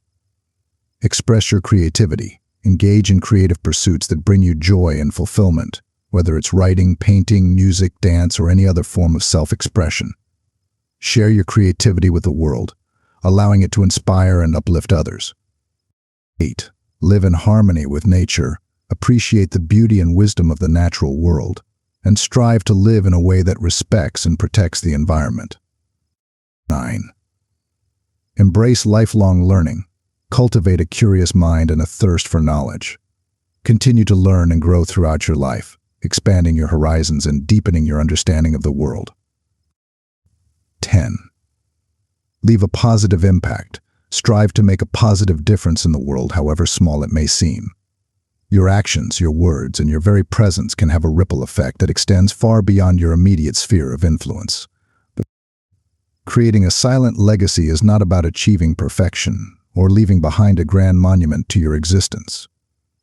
Express your creativity. Engage in creative pursuits that bring you joy and fulfillment, whether it's writing, painting, music, dance, or any other form of self-expression. Share your creativity with the world, allowing it to inspire and uplift others. 8. Live in harmony with nature. Appreciate the beauty and wisdom of the natural world, and strive to live in a way that respects and protects the environment. 9. Embrace lifelong learning. Cultivate a curious mind and a thirst for knowledge. Continue to learn and grow throughout your life, expanding your horizons and deepening your understanding of the world. 10. Leave a positive impact. Strive to make a positive difference in the world, however small it may seem. Your actions, your words, and your very presence can have a ripple effect that extends far beyond your immediate sphere of influence. Creating a silent legacy is not about achieving perfection or leaving behind a grand monument to your existence.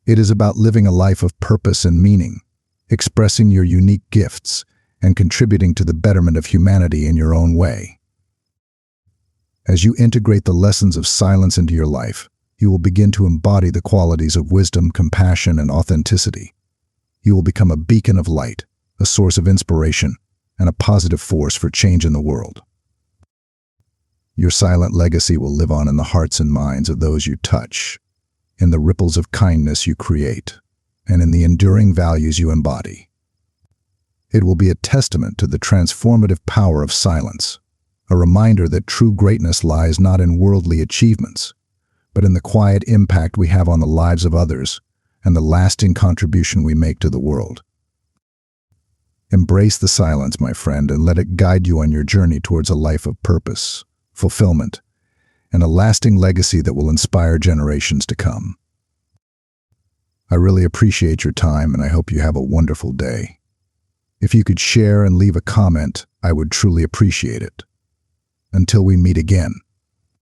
It is about living a life of purpose and meaning, expressing your unique gifts, and contributing to the betterment of humanity in your own way. As you integrate the lessons of silence into your life, you will begin to embody the qualities of wisdom, compassion, and authenticity. You will become a beacon of light, a source of inspiration, and a positive force for change in the world. Your silent legacy will live on in the hearts and minds of those you touch, in the ripples of kindness you create, and in the enduring values you embody. It will be a testament to the transformative power of silence, a reminder that true greatness lies not in worldly achievements, but in the quiet impact we have on the lives of others and the lasting contribution we make to the world. Embrace the silence, my friend, and let it guide you on your journey towards a life of purpose, fulfillment, and a lasting legacy that will inspire generations to come. I really appreciate your time, and I hope you have a wonderful day. If you could share and leave a comment, I would truly appreciate it. Until we meet again.